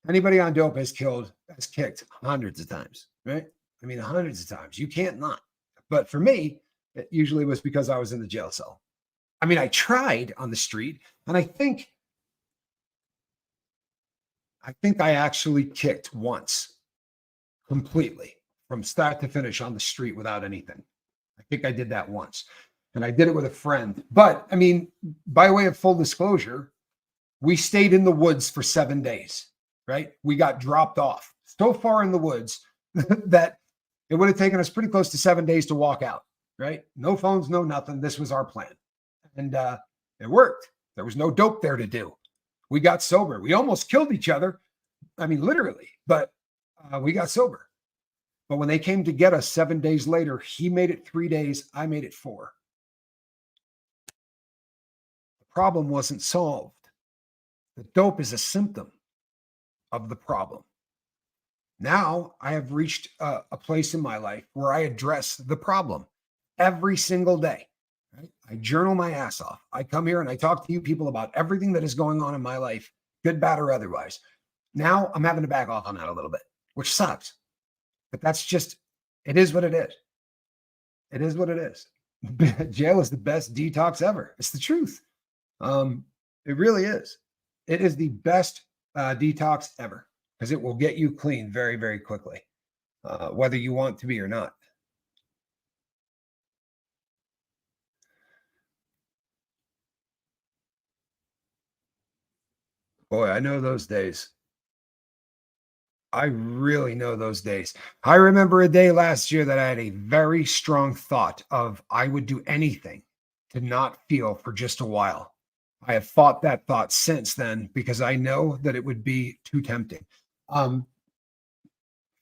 Anybody on dope has kicked hundreds of times, right? I mean, hundreds of times. You can't not. But for me, it usually was because I was in the jail cell. I mean, I tried on the street, and I think I actually kicked once completely from start to finish on the street without anything. I think I did that once, and I did it with a friend. But I mean, by way of full disclosure, we stayed in the woods for 7 days, right? We got dropped off so far in the woods that it would have taken us pretty close to 7 days to walk out, right? No phones, no nothing. This was our plan. And it worked. There was no dope there to do. We got sober. We almost killed each other. I mean, literally, but we got sober. But when they came to get us 7 days later, he made it 3 days. I made it 4. The problem wasn't solved. The dope is a symptom of the problem. Now I have reached a place in my life where I address the problem every single day. Right? I journal my ass off. I come here and I talk to you people about everything that is going on in my life, good, bad, or otherwise. Now I'm having to back off on that a little bit, which sucks. But that's just, it is what it is. It is what it is. Jail is the best detox ever. It's the truth. It really is. It is the best detox ever because it will get you clean very, very quickly, whether you want to be or not. Boy, I know those days. I really know those days. I remember a day last year that I had a very strong thought of I would do anything to not feel for just a while. I have fought that thought since then because I know that it would be too tempting. For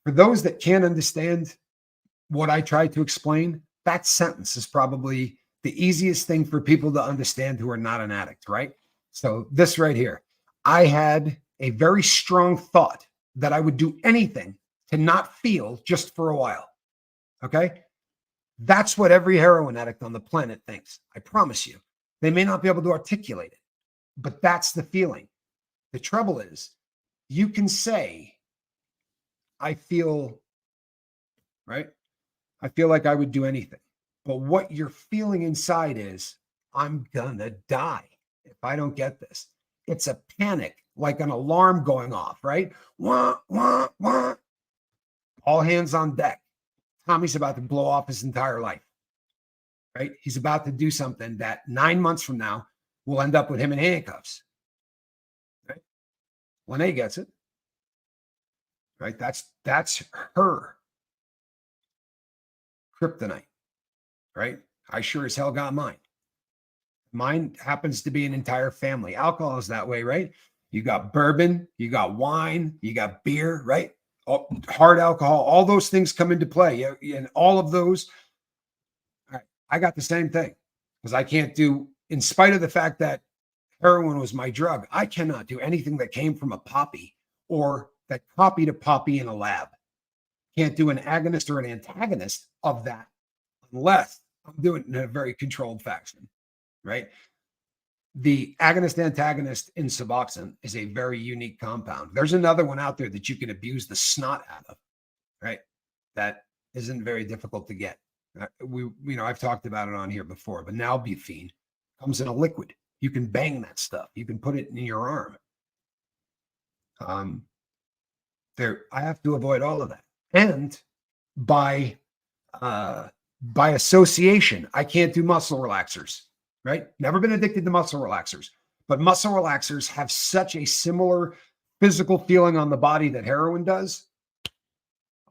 those that can't understand what I tried to explain, that sentence is probably the easiest thing for people to understand who are not an addict, right? So this right here, I had a very strong thought that I would do anything to not feel just for a while. Okay. That's what every heroin addict on the planet thinks. I promise you. They may not be able to articulate it, but that's the feeling. The trouble is, you can say, I feel, right? I feel like I would do anything. But what you're feeling inside is, I'm gonna die if I don't get this. It's a panic, like an alarm going off, right? Wah, wah, wah. All hands on deck. Tommy's about to blow off his entire life, right? He's about to do something that 9 months from now will end up with him in handcuffs, right? Lene gets it, right? That's her kryptonite, right? I sure as hell got mine. Mine happens to be an entire family. Alcohol is that way, right? You got bourbon, you got wine, you got beer, right? Hard alcohol, all those things come into play. And all of those, I got the same thing because I can't do, in spite of the fact that heroin was my drug, I cannot do anything that came from a poppy or that copied a poppy in a lab. Can't do an agonist or an antagonist of that unless I'm doing it in a very controlled fashion, right? The agonist antagonist in Suboxone is a very unique compound. There's another one out there that you can abuse the snot out of, right? That isn't very difficult to get. I've talked about it on here before, but nalbuphine comes in a liquid. You can bang that stuff. You can put it in your arm. I have to avoid all of that. And by association, I can't do muscle relaxers, right? Never been addicted to muscle relaxers, but muscle relaxers have such a similar physical feeling on the body that heroin does.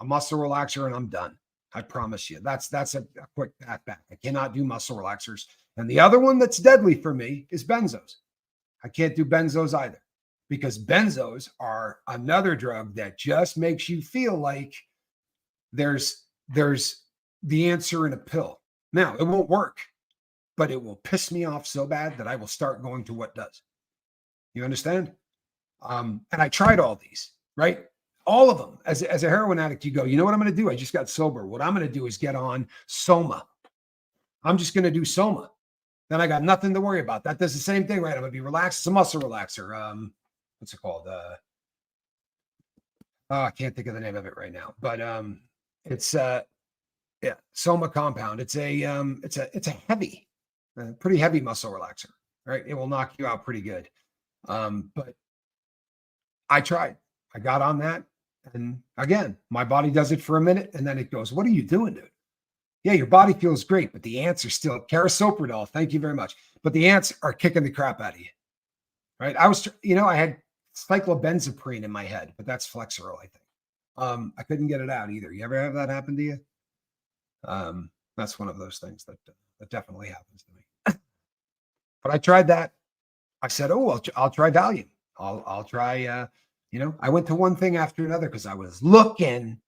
A muscle relaxer and I'm done. I promise you. That's a quick path back. I cannot do muscle relaxers. And the other one that's deadly for me is benzos. I can't do benzos either because benzos are another drug that just makes you feel like there's the answer in a pill. Now, it won't work, but it will piss me off so bad that I will start going to what does. You understand? And I tried all these, right? All of them. As a heroin addict, you go, you know what I'm going to do? I just got sober. What I'm going to do is get on Soma. I'm just going to do Soma. Then I got nothing to worry about. That does the same thing, right? I'm going to be relaxed. It's a muscle relaxer. What's it called? I can't think of the name of it right now, but it's Soma compound. It's a heavy, pretty heavy muscle relaxer, right? It will knock you out pretty good. But I tried. I got on that, and again, my body does it for a minute, and then it goes, "What are you doing, dude?" Yeah, your body feels great, but the ants are still carisoprodol. Thank you very much. But the ants are kicking the crap out of you, right? I had cyclobenzaprine in my head, but that's Flexeril, I think. I couldn't get it out either. You ever have that happen to you? That's one of those things that definitely happens to me. But I tried that. I said, "Oh, I'll try Valium. I'll try." I went to one thing after another because I was looking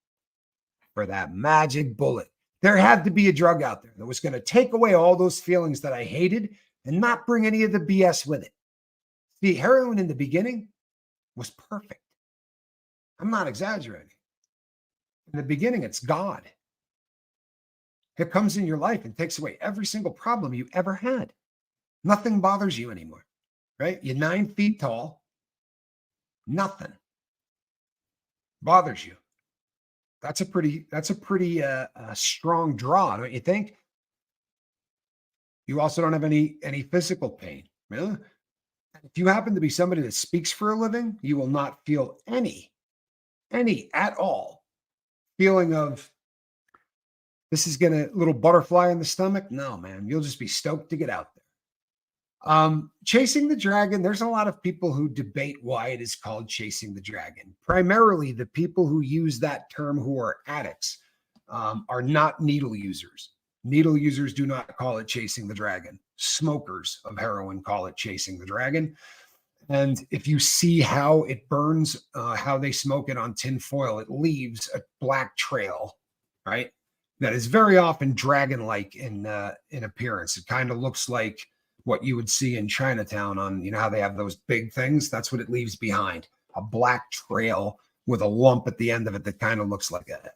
for that magic bullet. There had to be a drug out there that was going to take away all those feelings that I hated and not bring any of the BS with it. See, heroin in the beginning was perfect. I'm not exaggerating. In the beginning, it's God. It comes in your life and takes away every single problem you ever had. Nothing bothers you anymore, right? You're 9 feet tall. Nothing bothers you. That's a pretty strong draw, don't you think? You also don't have any physical pain. Really? If you happen to be somebody that speaks for a living, you will not feel any at all feeling of this is gonna little butterfly in the stomach. No, man, you'll just be stoked to get out there. Chasing the dragon, there's a lot of people who debate why it is called chasing the dragon. Primarily, the people who use that term who are addicts are not needle users. Needle users do not call it chasing the dragon. Smokers of heroin call it chasing the dragon. And if you see how it burns, how they smoke it on tin foil, it leaves a black trail, right? That is very often dragon-like in appearance. It kind of looks like what you would see in Chinatown on, how they have those big things. That's what it leaves behind. A black trail with a lump at the end of it that kind of looks like a head.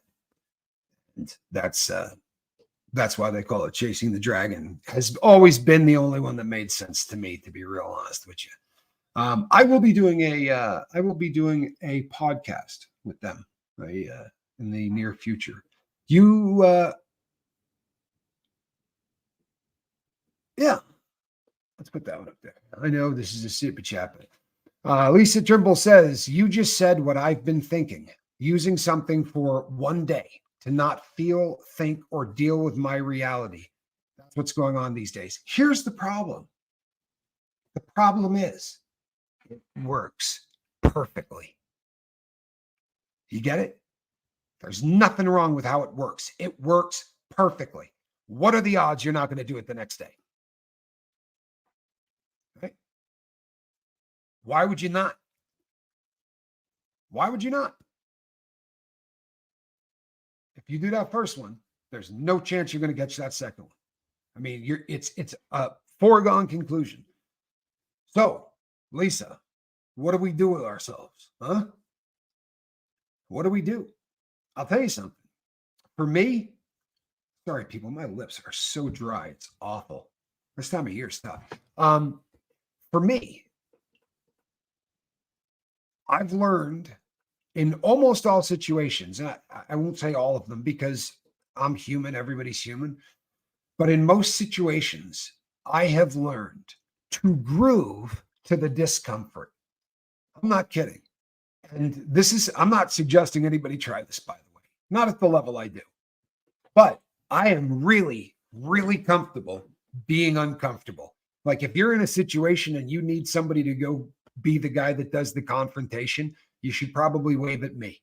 And that's why they call it chasing the dragon. Has always been the only one that made sense to me, to be real honest with you. I will be doing a podcast with them in the near future. Yeah. Let's put that one up there. I know this is a super chat, but Lisa Trimble says, you just said what I've been thinking, using something for one day to not feel, think, or deal with my reality. That's what's going on these days. Here's the problem. The problem is it works perfectly. You get it? There's nothing wrong with how it works. It works perfectly. What are the odds you're not going to do it the next day? Right? Why would you not? Why would you not? If you do that first one, there's no chance you're going to catch that second one. I mean, it's a foregone conclusion. So, Lisa, what do we do with ourselves? Huh? What do we do? I'll tell you something. For me, sorry, people, my lips are so dry. It's awful. This time of year stuff. For me, I've learned in almost all situations, and I won't say all of them because I'm human, everybody's human, but in most situations, I have learned to groove to the discomfort. I'm not kidding. And I'm not suggesting anybody try this, by the way, not at the level I do, but I am really, really comfortable being uncomfortable. Like if you're in a situation and you need somebody to go be the guy that does the confrontation, you should probably wave at me,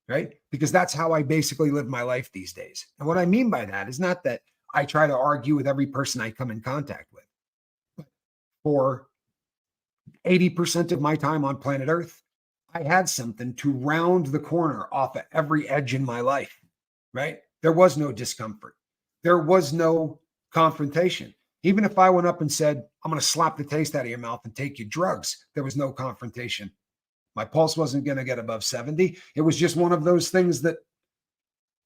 right? Because that's how I basically live my life these days. And what I mean by that is not that I try to argue with every person I come in contact with. But for 80% of my time on planet Earth, I had something to round the corner off of every edge in my life, right? There was no discomfort. There was no confrontation. Even if I went up and said, I'm going to slap the taste out of your mouth and take your drugs, there was no confrontation. My pulse wasn't going to get above 70. It was just one of those things that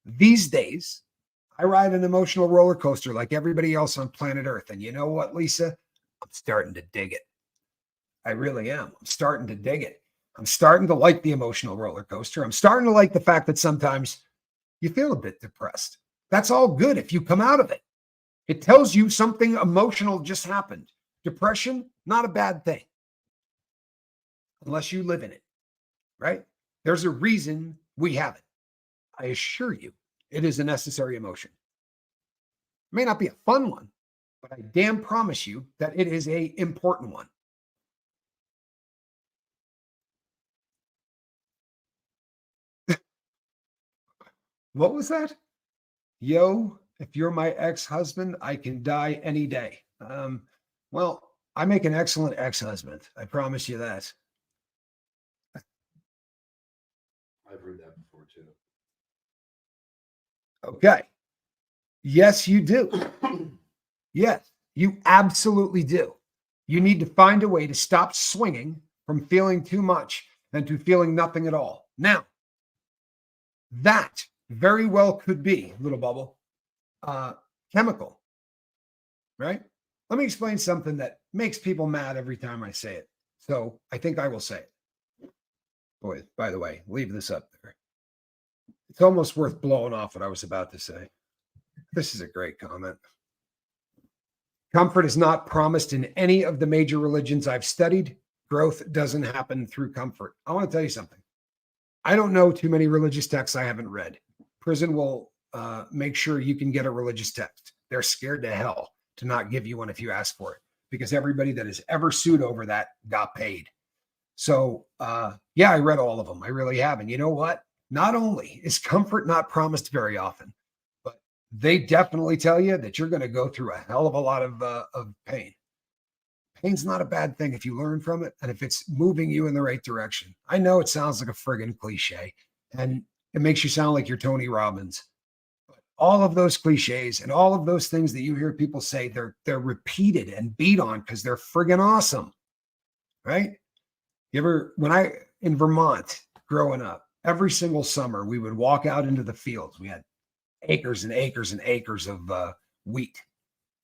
these days I ride an emotional roller coaster like everybody else on planet Earth. And you know what, Lisa? I'm starting to dig it. I really am. I'm starting to dig it. I'm starting to like the emotional roller coaster. I'm starting to like the fact that sometimes you feel a bit depressed. That's all good if you come out of it. It tells you something emotional just happened. Depression, not a bad thing. Unless you live in it, right? There's a reason we have it. I assure you, it is a necessary emotion. It may not be a fun one, but I damn promise you that it is an important one. What was that? Yo, if you're my ex-husband, I can die any day. Well, I make an excellent ex-husband. I promise you that. I've heard that before too. Okay. Yes, you do. Yes, you absolutely do. You need to find a way to stop swinging from feeling too much and to feeling nothing at all. Now, that very well could be, little bubble, chemical, right? Let me explain something that makes people mad every time I say it. So I think I will say it. Boy, by the way, leave this up there. It's almost worth blowing off what I was about to say. This is a great comment. Comfort is not promised in any of the major religions I've studied. Growth doesn't happen through comfort. I want to tell you something. I don't know too many religious texts I haven't read. Prison will make sure you can get a religious text. They're scared to hell to not give you one if you ask for it, because everybody that has ever sued over that got paid. So, yeah, I read all of them. I really have. And you know what? Not only is comfort not promised very often, but they definitely tell you that you're going to go through a hell of a lot of pain. Pain's not a bad thing if you learn from it and if it's moving you in the right direction. I know it sounds like a friggin' cliche and it makes you sound like you're Tony Robbins. But all of those cliches and all of those things that you hear people say, they're repeated and beat on because they're friggin' awesome, right? You ever, in Vermont growing up, every single summer we would walk out into the fields. We had acres and acres and acres of wheat.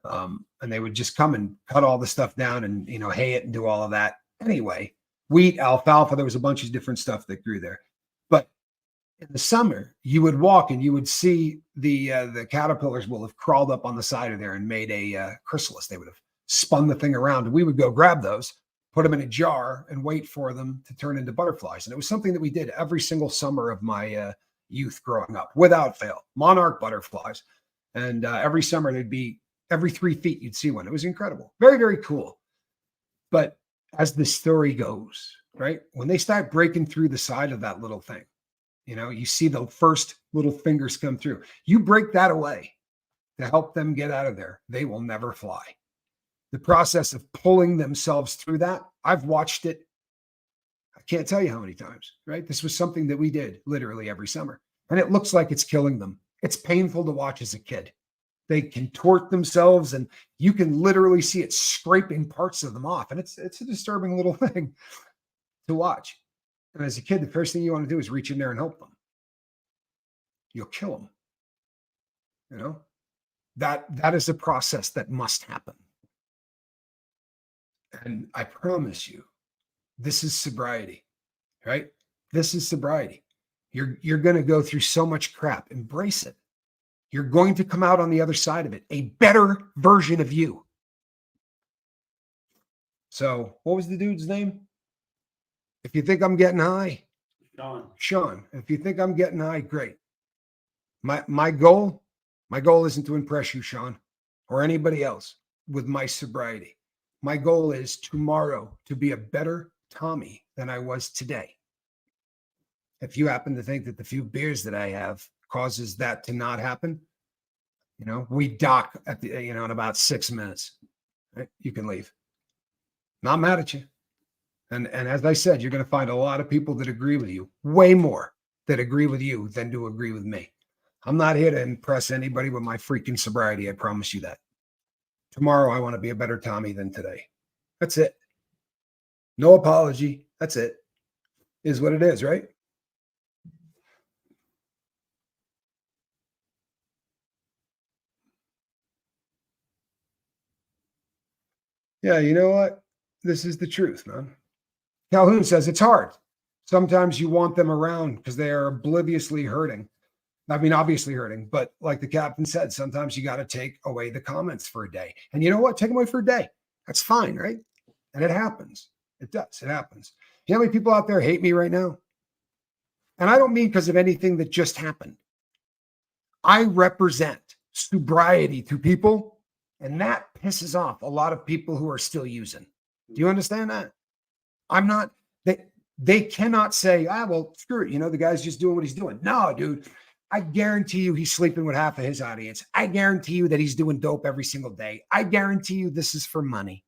And they would just come and cut all the stuff down and, hay it and do all of that. Anyway, wheat, alfalfa, there was a bunch of different stuff that grew there. But in the summer, you would walk and you would see the caterpillars will have crawled up on the side of there and made a chrysalis. They would have spun the thing around and we would go grab those, put them in a jar and wait for them to turn into butterflies. And it was something that we did every single summer of my youth growing up without fail, monarch butterflies. And every summer they'd be every 3 feet, you'd see one. It was incredible. Very, very cool. But as the story goes, right, when they start breaking through the side of that little thing, you see the first little fingers come through. You break that away to help them get out of there. They will never fly. The process of pulling themselves through that, I've watched it. I can't tell you how many times, right? This was something that we did literally every summer. And it looks like it's killing them. It's painful to watch as a kid. They contort themselves and you can literally see it scraping parts of them off. And it's a disturbing little thing to watch. And as a kid, the first thing you want to do is reach in there and help them. You'll kill them. That is a process that must happen. And I promise you, this is sobriety, right? This is sobriety. You're going to go through so much crap. Embrace it. You're going to come out on the other side of it, a better version of you. So what was the dude's name? If you think I'm getting high, Sean. If you think I'm getting high, great. My goal isn't to impress you, Sean, or anybody else with my sobriety. My goal is tomorrow to be a better Tommy than I was today. If you happen to think that the few beers that I have causes that to not happen, we dock at the, in about 6 minutes. Right? You can leave. Not mad at you. And as I said, you're going to find a lot of people that agree with you, way more that agree with you than to agree with me. I'm not here to impress anybody with my freaking sobriety. I promise you that. Tomorrow, I want to be a better Tommy than today. That's it. No apology. That's it. Is what it is, right? Yeah, you know what? This is the truth, man. Calhoun says it's hard. Sometimes you want them around because they are obliviously hurting. I mean, obviously hurting, but like the captain said, sometimes you got to take away the comments for a day. And you know what? Take them away for a day. That's fine, right? And it happens. It does. It happens. You know how many people out there hate me right now? And I don't mean because of anything that just happened. I represent sobriety to people, and that pisses off a lot of people who are still using. Do you understand that? I'm not, they cannot say, well, screw it. The guy's just doing what he's doing. No, dude, I guarantee you he's sleeping with half of his audience. I guarantee you that he's doing dope every single day. I guarantee you this is for money.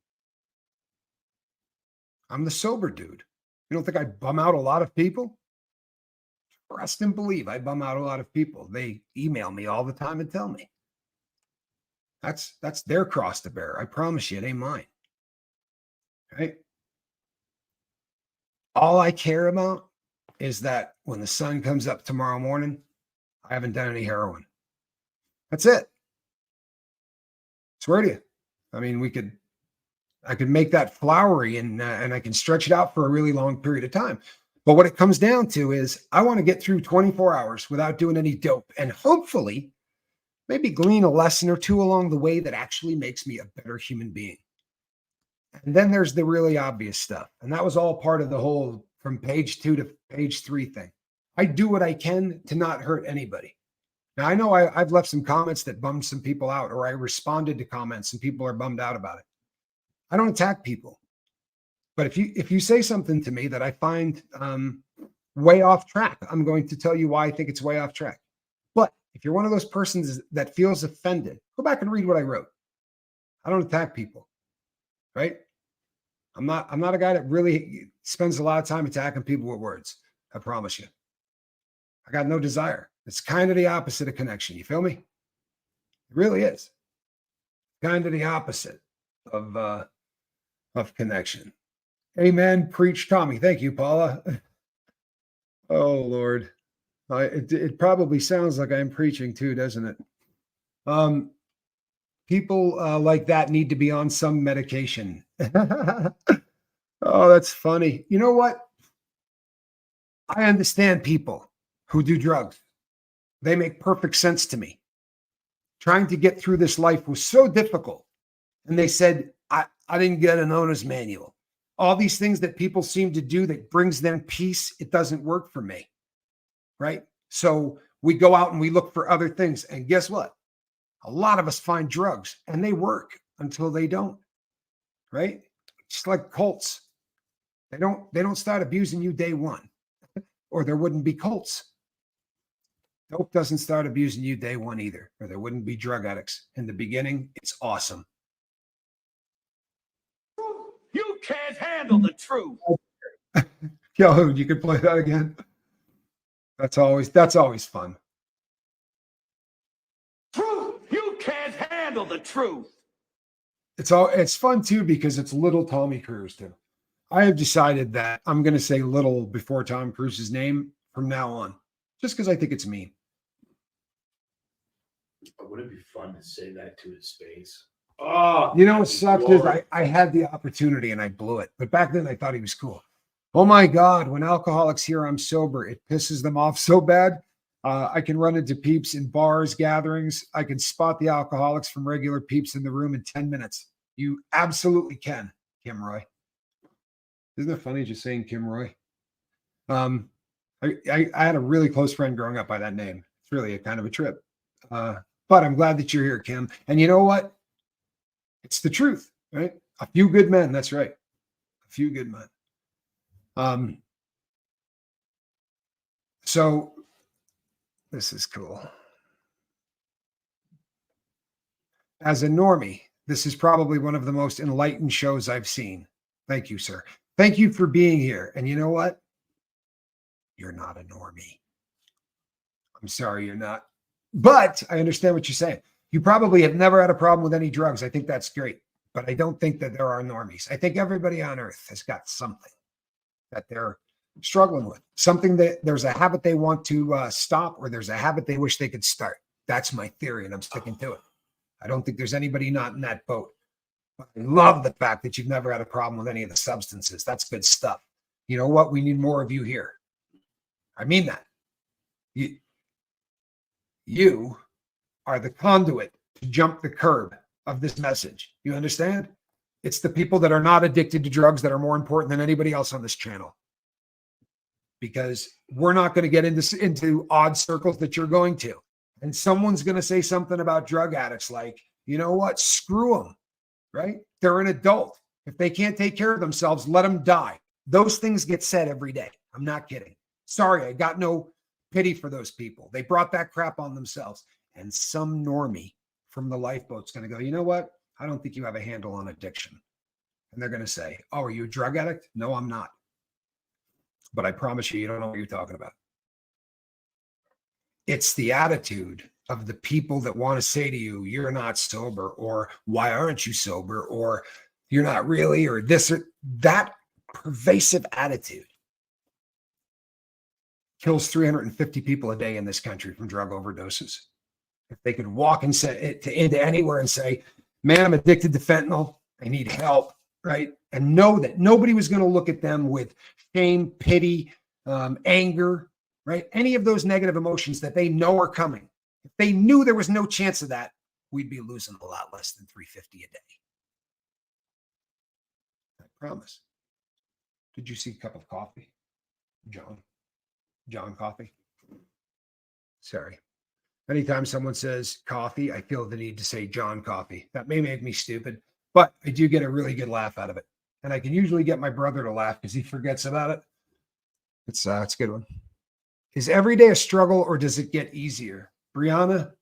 I'm the sober dude. You don't think I bum out a lot of people? Trust and believe I bum out a lot of people. They email me all the time and tell me. That's their cross to bear. I promise you, it ain't mine. Right? All I care about is that when the sun comes up tomorrow morning, I haven't done any heroin. That's it. Swear to you. I mean, I could make that flowery and I can stretch it out for a really long period of time. But what it comes down to is I want to get through 24 hours without doing any dope and hopefully maybe glean a lesson or two along the way that actually makes me a better human being. And then there's the really obvious stuff. And that was all part of the whole from page 2 to page 3 thing. I do what I can to not hurt anybody. Now, I know I've left some comments that bummed some people out, or I responded to comments and people are bummed out about it. I don't attack people. But if you say something to me that I find way off track, I'm going to tell you why I think it's way off track. But if you're one of those persons that feels offended, go back and read what I wrote. I don't attack people, right? I'm not a guy that really spends a lot of time attacking people with words. I promise you. I got no desire. It's kind of the opposite of connection. You feel me? It really is. Kind of the opposite of connection. Amen. Preach, Tommy. Thank you, Paula. Oh, Lord. It probably sounds like I'm preaching too, doesn't it? People like that need to be on some medication. Oh, that's funny. You know what? I understand people who do drugs. They make perfect sense to me. Trying to get through this life was so difficult. And they said, I didn't get an owner's manual. All these things that people seem to do that brings them peace, it doesn't work for me. Right? So we go out and we look for other things. And guess what? A lot of us find drugs and they work until they don't. Right? Just like cults. They don't start abusing you day one, or there wouldn't be cults. Dope doesn't start abusing you day one either, or there wouldn't be drug addicts. In the beginning, it's awesome. You can't handle the truth. Yo, you could play that again. That's always fun. Truth. You can't handle the truth. It's fun too because it's little Tommy Cruise too. I have decided that I'm going to say little before Tom Cruise's name from now on, just because I think it's mean. Would it be fun to say that to his face? Oh, what sucked is I had the opportunity and I blew it. But back then I thought he was cool. Oh my God, when alcoholics hear I'm sober, it pisses them off so bad. I can run into peeps in bars, gatherings. I can spot the alcoholics from regular peeps in the room in 10 minutes. You absolutely can, Kim Roy. Isn't it funny just saying Kim Roy? I had a really close friend growing up by that name. It's really a kind of a trip. But I'm glad that you're here, Kim. And you know what? It's the truth, right? A few good men. That's right. A few good men. So this is cool. As a normie, this is probably one of the most enlightened shows I've seen. Thank you, sir. Thank you for being here. And you know what? You're not a normie. I'm sorry you're not. But I understand what you're saying. You probably have never had a problem with any drugs. I think that's great. But I don't think that there are normies. I think everybody on earth has got something that they're struggling with, something that there's a habit they want to stop, or there's a habit they wish they could start. That's my theory, and I'm sticking to it. I don't think there's anybody not in that boat. But I love the fact that you've never had a problem with any of the substances. That's good stuff. You know what? We need more of you here. I mean that. You are the conduit to jump the curb of this message. You understand? It's the people that are not addicted to drugs that are more important than anybody else on this channel. Because we're not going to get into odd circles that you're going to. And someone's going to say something about drug addicts like, you know what? Screw them, right? They're an adult. If they can't take care of themselves, let them die. Those things get said every day. I'm not kidding. Sorry, I got no pity for those people. They brought that crap on themselves. And some normie from the lifeboat's going to go, you know what? I don't think you have a handle on addiction. And they're going to say, oh, are you a drug addict? No, I'm not. But I promise you, you don't know what you're talking about. It's the attitude of the people that want to say to you, you're not sober, or why aren't you sober, or you're not really, or this, or that pervasive attitude kills 350 people a day in this country from drug overdoses. If they could walk and say into anywhere and say, man, I'm addicted to fentanyl, I need help, right? And know that nobody was going to look at them with shame, pity, anger, right? Any of those negative emotions that they know are coming. If they knew there was no chance of that, we'd be losing a lot less than 350 a day. I promise. Did you see a cup of coffee? John Coffee? Sorry. Anytime someone says coffee, I feel the need to say John Coffee. That may make me stupid, but I do get a really good laugh out of it. And I can usually get my brother to laugh because he forgets about it. It's a good one. Is every day a struggle, or does it get easier? Brianna,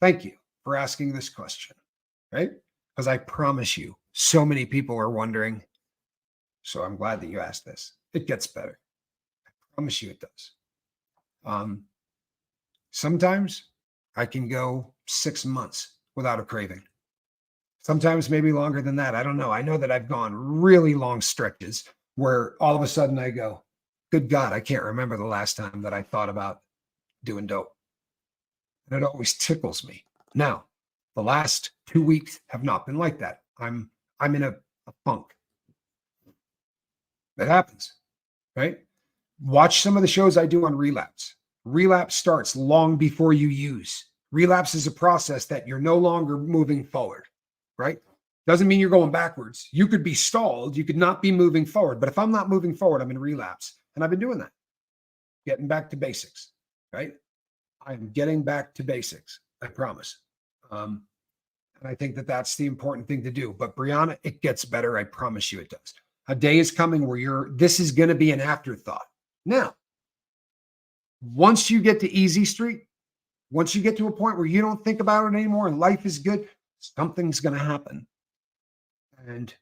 thank you for asking this question, right? Because I promise you, so many people are wondering. So I'm glad that you asked this. It gets better. I promise you it does. Sometimes I can go 6 months without a craving. Sometimes maybe longer than that. I don't know. I know that I've gone really long stretches where all of a sudden I go, good God, I can't remember the last time that I thought about doing dope. And it always tickles me. Now, the last 2 weeks have not been like that. I'm in a funk. That happens, right? Watch some of the shows I do on Relapse. Relapse starts long before you use. Relapse is a process that you're no longer moving forward, right? Doesn't mean you're going backwards. You could be stalled. You could not be moving forward. But if I'm not moving forward, I'm in relapse. And I've been doing that. Getting back to basics, right? I'm getting back to basics. I promise. And I think that that's the important thing to do. But Brianna, it gets better. I promise you it does. A day is coming where this is going to be an afterthought. Now, once you get to easy street, once you get to a point where you don't think about it anymore and life is good, something's going to happen. And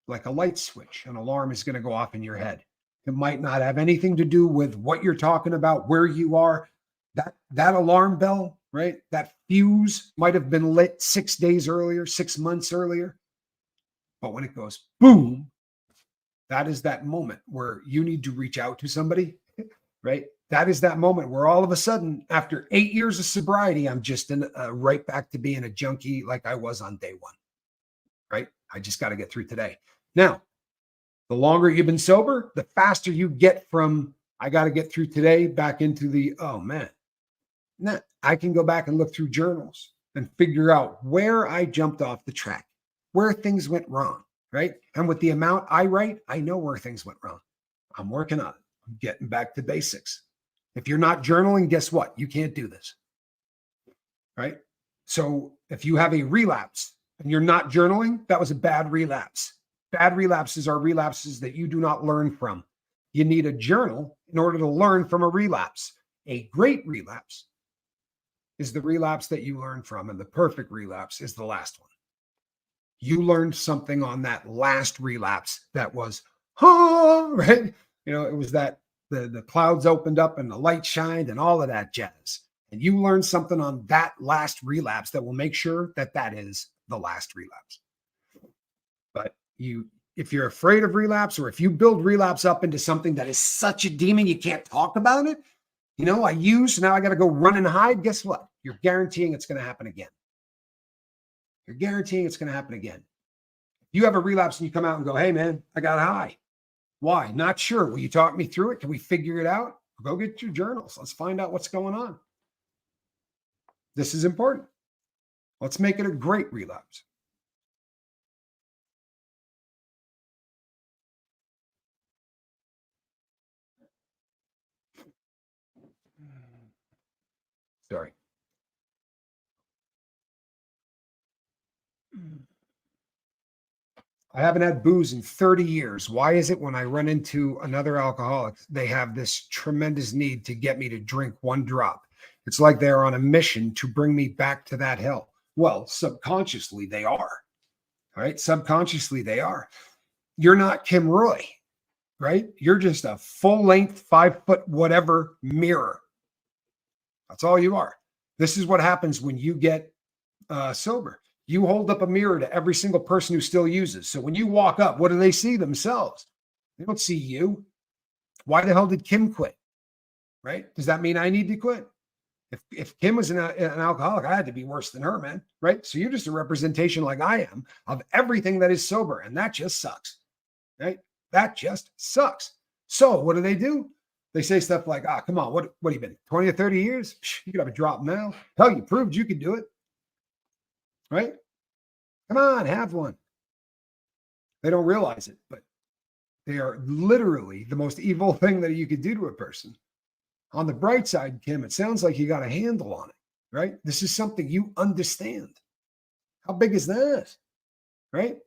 like a light switch, an alarm is going to go off in your head. It might not have anything to do with what you're talking about, where you are. That alarm bell, right? That fuse might have been lit 6 days earlier, 6 months earlier. But when it goes boom, that is that moment where you need to reach out to somebody, right? That is that moment where all of a sudden, after 8 years of sobriety, I'm just right back to being a junkie like I was on day one, right? I just got to get through today. Now, the longer you've been sober, the faster you get from, I got to get through today back into the, oh man. Now, I can go back and look through journals and figure out where I jumped off the track, where things went wrong, right? And with the amount I write, I know where things went wrong. I'm working on it. I'm getting back to basics. If you're not journaling, guess what? You can't do this, right? So if you have a relapse and you're not journaling, that was a bad relapse. Bad relapses are relapses that you do not learn from. You need a journal in order to learn from a relapse. A great relapse is the relapse that you learn from, and the perfect relapse is the last one. You learned something on that last relapse that was, right? You know, it was that the clouds opened up and the light shined and all of that jazz. And you learn something on that last relapse that will make sure that that is the last relapse. But if you're afraid of relapse, or if you build relapse up into something that is such a demon, you can't talk about it. I use, now I got to go run and hide. Guess what? You're guaranteeing it's going to happen again. You're guaranteeing it's going to happen again. You have a relapse and you come out and go, hey man, I got high. Why? Not sure. Will you talk me through it? Can we figure it out? Go get your journals. Let's find out what's going on. This is important. Let's make it a great relapse. Sorry. I haven't had booze in 30 years. Why is it when I run into another alcoholic, they have this tremendous need to get me to drink one drop? It's like they're on a mission to bring me back to that hell. Well, subconsciously they are, right? Subconsciously they are. You're not Kim Roy, right? You're just a full-length, 5-foot whatever mirror. That's all you are. This is what happens when you get sober. You hold up a mirror to every single person who still uses. So when you walk up, what do they see? Themselves. They don't see you. Why the hell did Kim quit? Right? Does that mean I need to quit? If Kim was an alcoholic, I had to be worse than her, man. Right? So you're just a representation, like I am, of everything that is sober. And that just sucks. Right? That just sucks. So what do? They say stuff like, come on, what have you been, 20 or 30 years? You could have a drop now. Hell, you proved you could do it. Right? Come on, have one. They don't realize it, but they are literally the most evil thing that you could do to a person. On the bright side, Kim, it sounds like you got a handle on it, right? This is something you understand. How big is that? Right?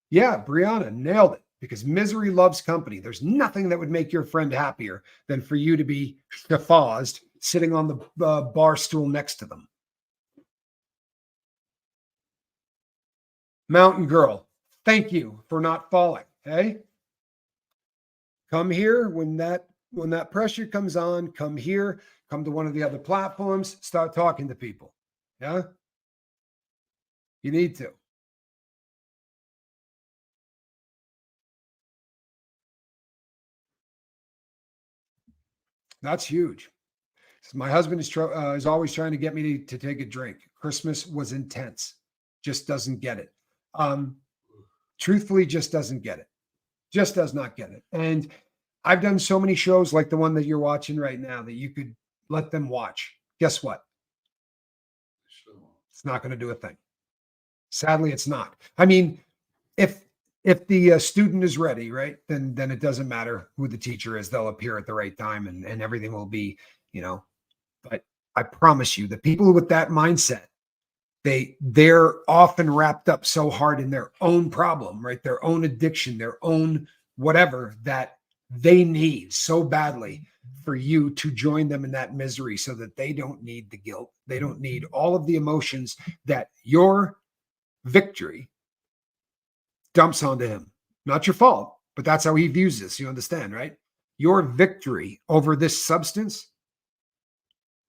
Yeah, Brianna nailed it, because misery loves company. There's nothing that would make your friend happier than for you to be shaffazed sitting on the bar stool next to them. Mountain Girl, thank you for not falling. Hey, come here when that pressure comes on. Come here. Come to one of the other platforms. Start talking to people. Yeah, you need to. That's huge. My husband is always trying to get me to take a drink. Christmas was intense. Just doesn't get it. Truthfully, just doesn't get it. Just does not get it. And I've done so many shows like the one that you're watching right now that you could let them watch. Guess what? It's not going to do a thing. Sadly, it's not. I mean, if the student is ready, right, then it doesn't matter who the teacher is. They'll appear at the right time, and everything will be, But I promise you, the people with that mindset, they're often wrapped up so hard in their own problem, right? Their own addiction, their own whatever, that they need so badly for you to join them in that misery, so that they don't need the guilt. They don't need all of the emotions that your victory dumps onto him. Not your fault, but that's how he views this. You understand, right? Your victory over this substance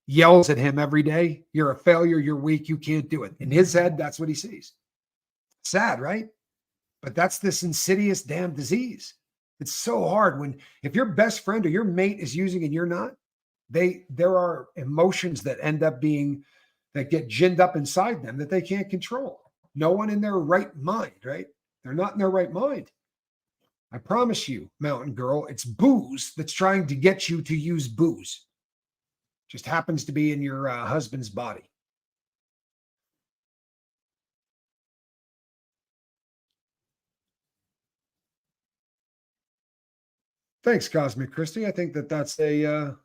yells at him every day. You're a failure. You're weak. You can't do it. In his head, that's what he sees. Sad, right? But that's this insidious damn disease. It's so hard if your best friend or your mate is using and you're not, there are emotions that end up that get ginned up inside them that they can't control. No one in their right mind, right? They're not in their right mind. I promise you, Mountain Girl, it's booze that's trying to get you to use booze. Just happens to be in your husband's body. Thanks, Cosmic Christie. I think that's a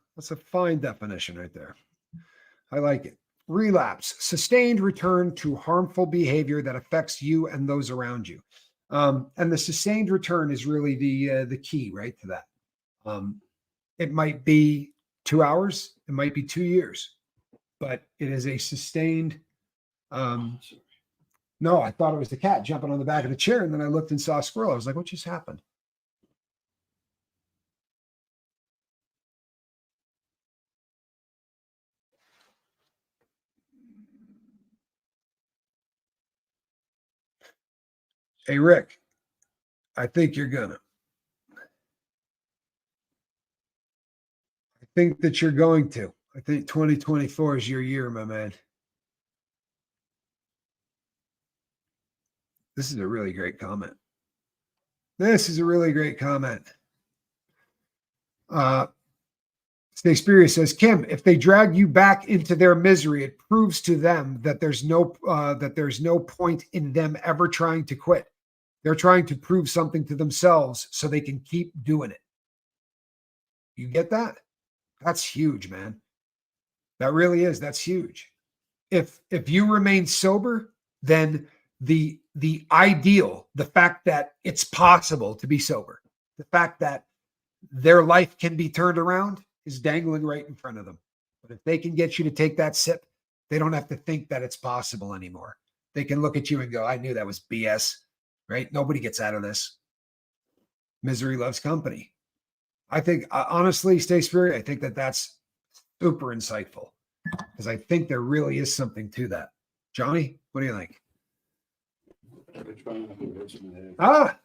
fine definition right there. I like it. Relapse, sustained return to harmful behavior that affects you and those around you. And the sustained return is really the key, right, to that. It might be 2 hours, it might be 2 years, but it is a sustained. No, I thought it was the cat jumping on the back of the chair, and then I looked and saw a squirrel. I was like, what just happened? Hey, Rick, I think you're gonna. I think that you're going to. I think 2024 is your year, my man. This is a really great comment. This is a really great comment. Shakespeare says, Kim, if they drag you back into their misery, it proves to them that there's no point in them ever trying to quit. They're trying to prove something to themselves so they can keep doing it. You get that? That's huge, man. That really is. That's huge. If you remain sober, then the ideal, the fact that it's possible to be sober, the fact that their life can be turned around is dangling right in front of them. But if they can get you to take that sip, they don't have to think that it's possible anymore. They can look at you and go, I knew that was BS, right? Nobody gets out of this. Misery loves company. I think, honestly, Stay Spirit, I think that that's super insightful because I think there really is something to that. Johnny, what do you think?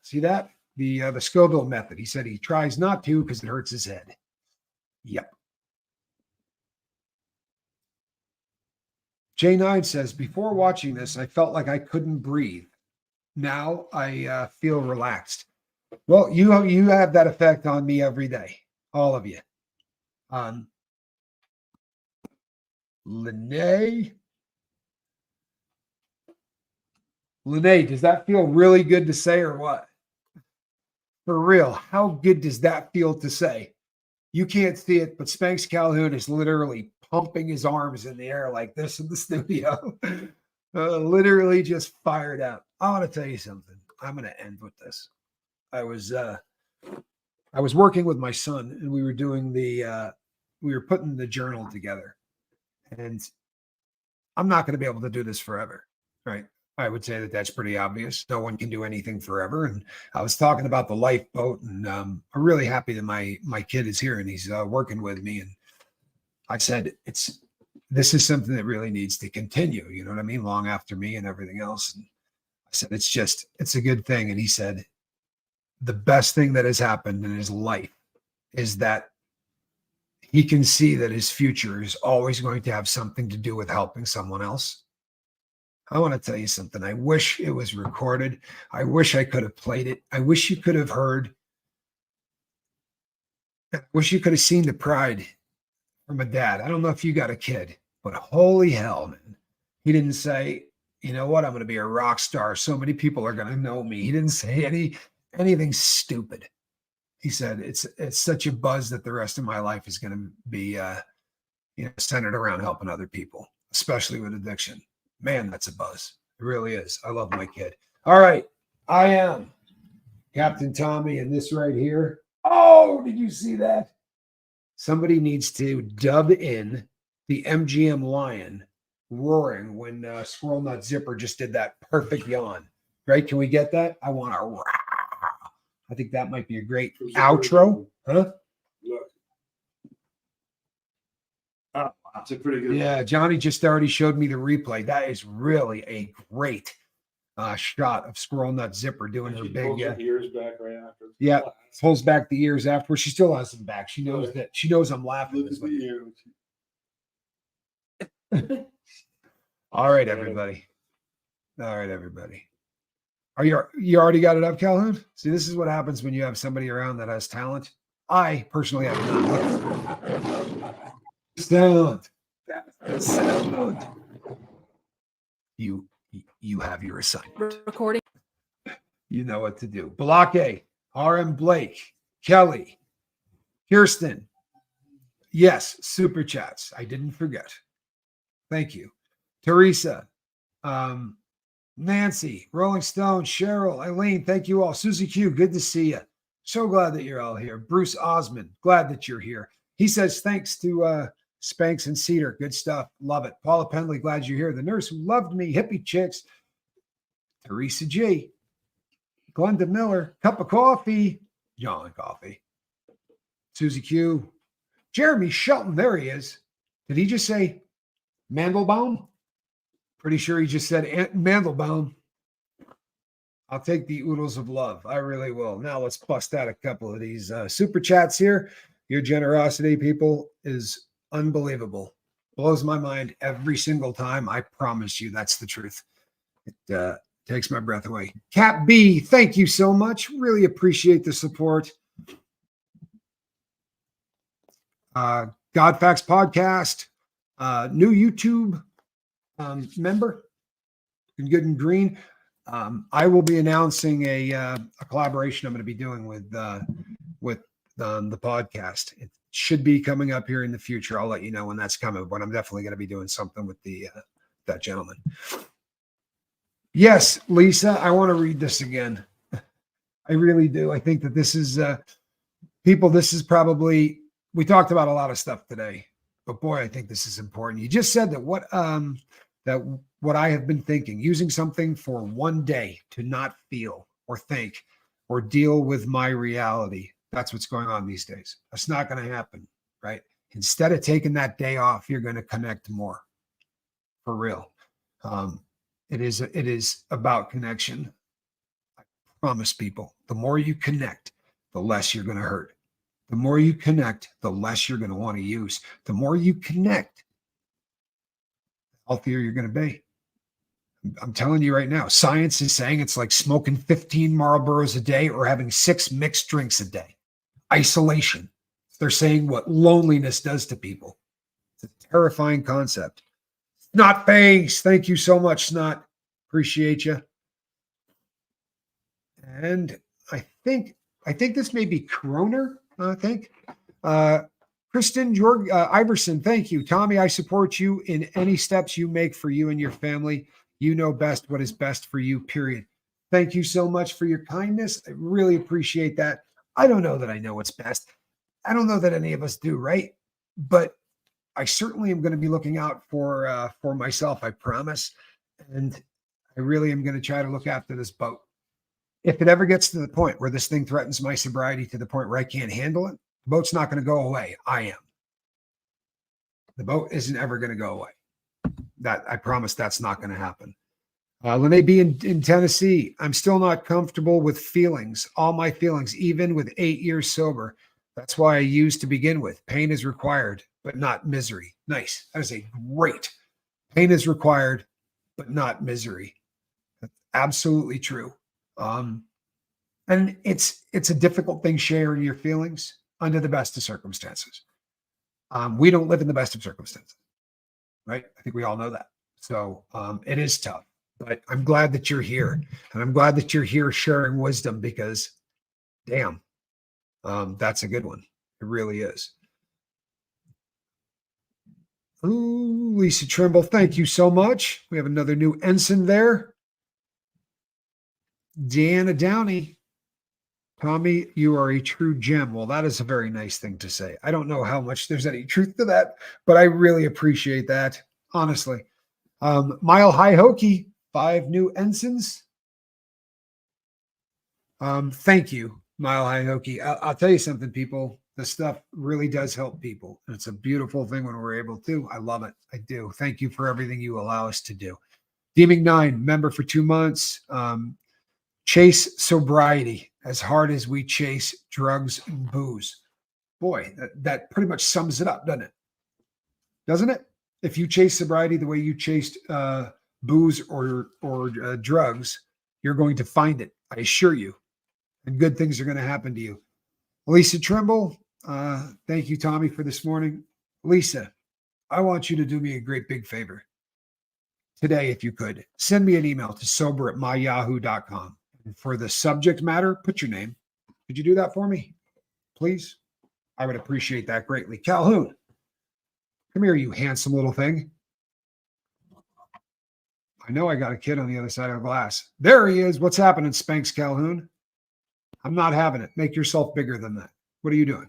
See that? The Scoville method. He said he tries not to because it hurts his head. Yep. J9 says, before watching this, I felt like I couldn't breathe. Now I feel relaxed. Well, you have that effect on me every day, all of you. Lene, does that feel really good to say or what? For real, how good does that feel to say? You can't see it, but Spanx Calhoun is literally pumping his arms in the air like this in the studio. Literally just fired up. I want to tell you something. I'm going to end with this. I was working with my son and we were doing we were putting the journal together, and I'm not going to be able to do this forever. Right. I would say that that's pretty obvious. No one can do anything forever. And I was talking about the lifeboat, and I'm really happy that my kid is here and he's working with me. And I said, this is something that really needs to continue. You know what I mean? Long after me and everything else. And I said, it's a good thing. And he said, the best thing that has happened in his life is that he can see that his future is always going to have something to do with helping someone else. I want to tell you something. I wish it was recorded. I wish I could have played it. I wish you could have heard. I wish you could have seen the pride from a dad. I don't know if you got a kid, but holy hell, man. He didn't say, you know what, I'm going to be a rock star. So many people are going to know me. He didn't say anything stupid. He said, it's such a buzz that the rest of my life is going to be centered around helping other people, especially with addiction. Man, that's a buzz. It really is. I love my kid. All right. I am Captain Tommy, and this right here. Oh, did you see that? Somebody needs to dub in the MGM lion roaring when Squirrel Nut Zipper just did that perfect yawn. Right? Can we get that? I want to. I think that might be a great outro. Huh? Look. Oh, that's a pretty good. Yeah, Johnny just already showed me the replay. That is really a great shot of Squirrel Nut Zipper doing her big. Her ears back right after. Yeah, pulls back the ears afterwards. She still has them back. She knows that. She knows I'm laughing. Look at the ear. All right, everybody. All right, everybody. Are you already got it up, Calhoun? See, this is what happens when you have somebody around that has talent. I personally have none. Sound. That's sound. You have your assignment. Recording. You know what to do. Balake, RM Blake, Kelly, Kirsten. Yes, super chats. I didn't forget. Thank you. Teresa, Nancy, Rolling Stone, Cheryl, Eileen, thank you all. Susie Q, good to see you. So glad that you're all here. Bruce Osmond, glad that you're here. He says, thanks to Spanx and Cedar. Good stuff. Love it. Paula Pendley, glad you're here. The nurse who loved me, hippie chicks. Teresa G. Glenda Miller, cup of coffee. John Coffee. Susie Q. Jeremy Shelton, there he is. Did he just say Mandelbaum? Pretty sure he just said Mandelbaum. I'll take the oodles of love. I really will. Now let's bust out a couple of these super chats here. Your generosity, people, is unbelievable. Blows my mind every single time. I promise you that's the truth. It takes my breath away. Cap B, thank you so much. Really appreciate the support. Godfax Podcast, new YouTube member, Good and Green. I will be announcing a collaboration I'm going to be doing with the podcast. It should be coming up here in the future. I'll let you know when that's coming, but I'm definitely going to be doing something with that gentleman. Yes, Lisa, I want to read this again. I really do. I think that this is people. This is probably, we talked about a lot of stuff today, but boy, I think this is important. You just said that what I have been thinking, using something for one day to not feel or think or deal with my reality. That's what's going on these days. That's not going to happen, right? Instead of taking that day off, you're going to connect more, for real. It is about connection. I promise people, the more you connect, the less you're going to hurt. The more you connect, the less you're going to want to use. The more you connect, the healthier you're going to be. I'm telling you right now, science is saying it's like smoking 15 Marlboros a day or having 6 mixed drinks a day. Isolation. They're saying what loneliness does to people. It's a terrifying concept. Snot face. Thank you so much, Snot. Appreciate you. And I think this may be Kroner, I think. Kristen George Iverson, thank you. Tommy, I support you in any steps you make for you and your family. You know best what is best for you, period. Thank you so much for your kindness. I really appreciate that. I don't know that I know what's best. I don't know that any of us do, right? But I certainly am going to be looking out for myself, I promise. And I really am going to try to look after this boat. If it ever gets to the point where this thing threatens my sobriety to the point where I can't handle it, the boat's not going to go away. I am. The boat isn't ever going to go away. That I promise that's not going to happen. Lene B in Tennessee, I'm still not comfortable with feelings, all my feelings, even with 8 years sober. That's why I used to begin with. Pain is required, but not misery. Nice. That is a great. Pain is required, but not misery. That's absolutely true. And it's a difficult thing sharing your feelings under the best of circumstances. We don't live in the best of circumstances, right? I think we all know that. So it is tough, but I'm glad that you're here, and I'm glad that you're here sharing wisdom because, damn, that's a good one. It really is. Ooh, Lisa Trimble, thank you so much. We have another new ensign there. Deanna Downey. Tommy, you are a true gem. Well, that is a very nice thing to say. I don't know how much there's any truth to that, but I really appreciate that, honestly. Mile High Hokey, 5 new ensigns. Thank you, Mile High Hokey. I'll tell you something, people. This stuff really does help people. And it's a beautiful thing when we're able to. I love it. I do. Thank you for everything you allow us to do. Deeming 9, member for 2 months. Chase sobriety as hard as we chase drugs and booze. Boy, that pretty much sums it up, doesn't it? Doesn't it? If you chase sobriety the way you chased booze or drugs, you're going to find it. I assure you. And good things are going to happen to you. Lisa Trimble, thank you, Tommy, for this morning. Lisa, I want you to do me a great big favor. Today, if you could, send me an email to sober@myyahoo.com. And for the subject matter, put your name. Could you do that for me, please? I would appreciate that greatly. Calhoun, come here, you handsome little thing. I know I got a kid on the other side of the glass. There he is. What's happening, Spanx Calhoun? I'm not having it. Make yourself bigger than that. What are you doing?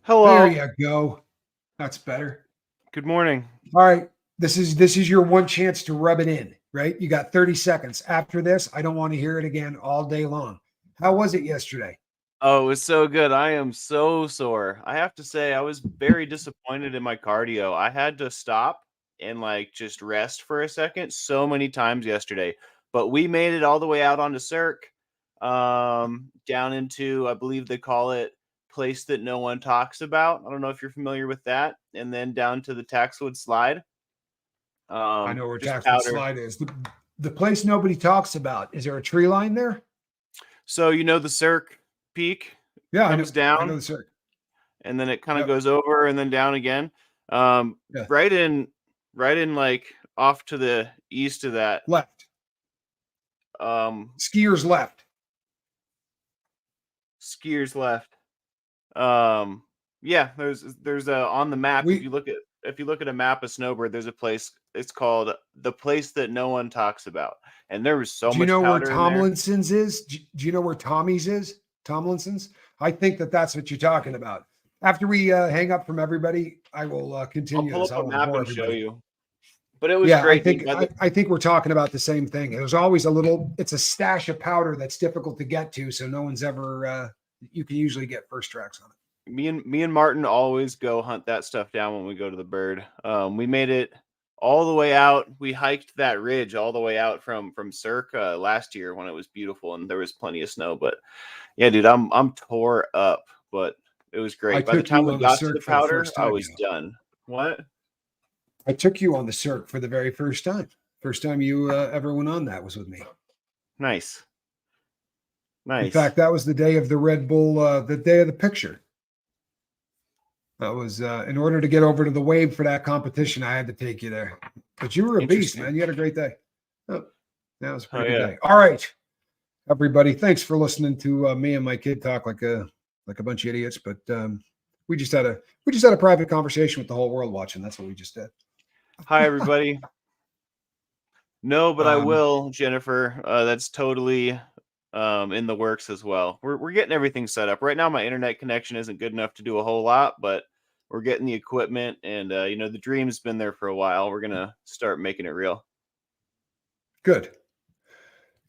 Hello. There you go. That's better. Good morning. All right. This is your one chance to rub it in, right? You got 30 seconds. After this, I don't want to hear it again all day long. How was it yesterday? Oh, it was so good. I am so sore. I have to say, I was very disappointed in my cardio. I had to stop and just rest for a second so many times yesterday. But we made it all the way out onto Cirque, down into, I believe they call it Place That No One Talks About. I don't know if you're familiar with that. And then down to the Taxwood Slide. I know where just Taxwood powder. Slide is. The place nobody talks about. Is there a tree line there? So the Cirque Peak Yeah, comes I know down, the circle. and then it kind of Yep. goes over and then down again. Yeah. Right in like off to the east of that. Left. Skiers left. Skiers left. Yeah, there's a on the map. If you look at a map of Snowbird, there's a place. It's called the Place That No One Talks About, and there was so much. Do you know where powder in there. Tomlinson's is? Do you know where Tommy's is? Tomlinson's. I think that's what you're talking about. After we hang up from everybody, I will continue. I'll this. pull up I a won't map bore and show everybody. you. But it was Yeah, great. I think we're talking about the same thing. There's always it's a stash of powder that's difficult to get to, so no one's ever. You can usually get first tracks on it. Me and Martin always go hunt that stuff down when we go to the Bird. We made it all the way out. We hiked that ridge all the way out from Cirque last year when it was beautiful and there was plenty of snow. But yeah, dude, I'm tore up, but it was great. By the time we got to the powder, I was done. What? I took you on the Cirque for the very first time. First time you ever went on that was with me. Nice. In fact, that was the day of the Red Bull, the day of the picture. That was in order to get over to the wave for that competition, I had to take you there. But you were a beast, man. You had a great day. Oh, that was a pretty good day. All right, everybody. Thanks for listening to me and my kid talk like a bunch of idiots. But we just had a private conversation with the whole world watching. That's what we just did. Hi, everybody. No, but I will, Jennifer. That's totally in the works as well. We're getting everything set up right now. My internet connection isn't good enough to do a whole lot, but we're getting the equipment, and the dream's been there for a while. We're gonna start making it real. Good.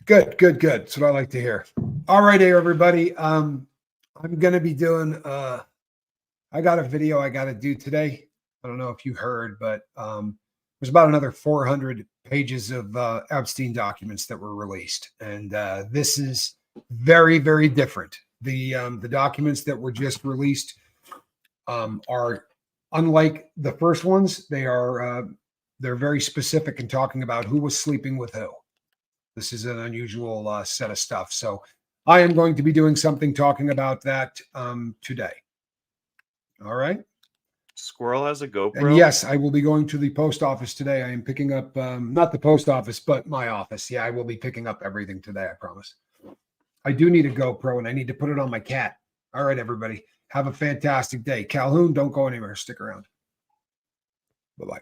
That's what I like to hear. All right, everybody. I'm gonna be doing. I got a video I got to do today. I don't know if you heard, but there's about another 400 pages of Epstein documents that were released, and this is very, very different. The documents that were just released are unlike the first ones. They're very specific in talking about who was sleeping with who. This is an unusual set of stuff. So I am going to be doing something talking about that today. All right. Squirrel has a GoPro. And yes, I will be going to the post office today. I am picking up, not the post office, but my office. Yeah, I will be picking up everything today, I promise. I do need a GoPro and I need to put it on my cat. All right, everybody. Have a fantastic day. Calhoun, don't go anywhere. Stick around. Bye-bye.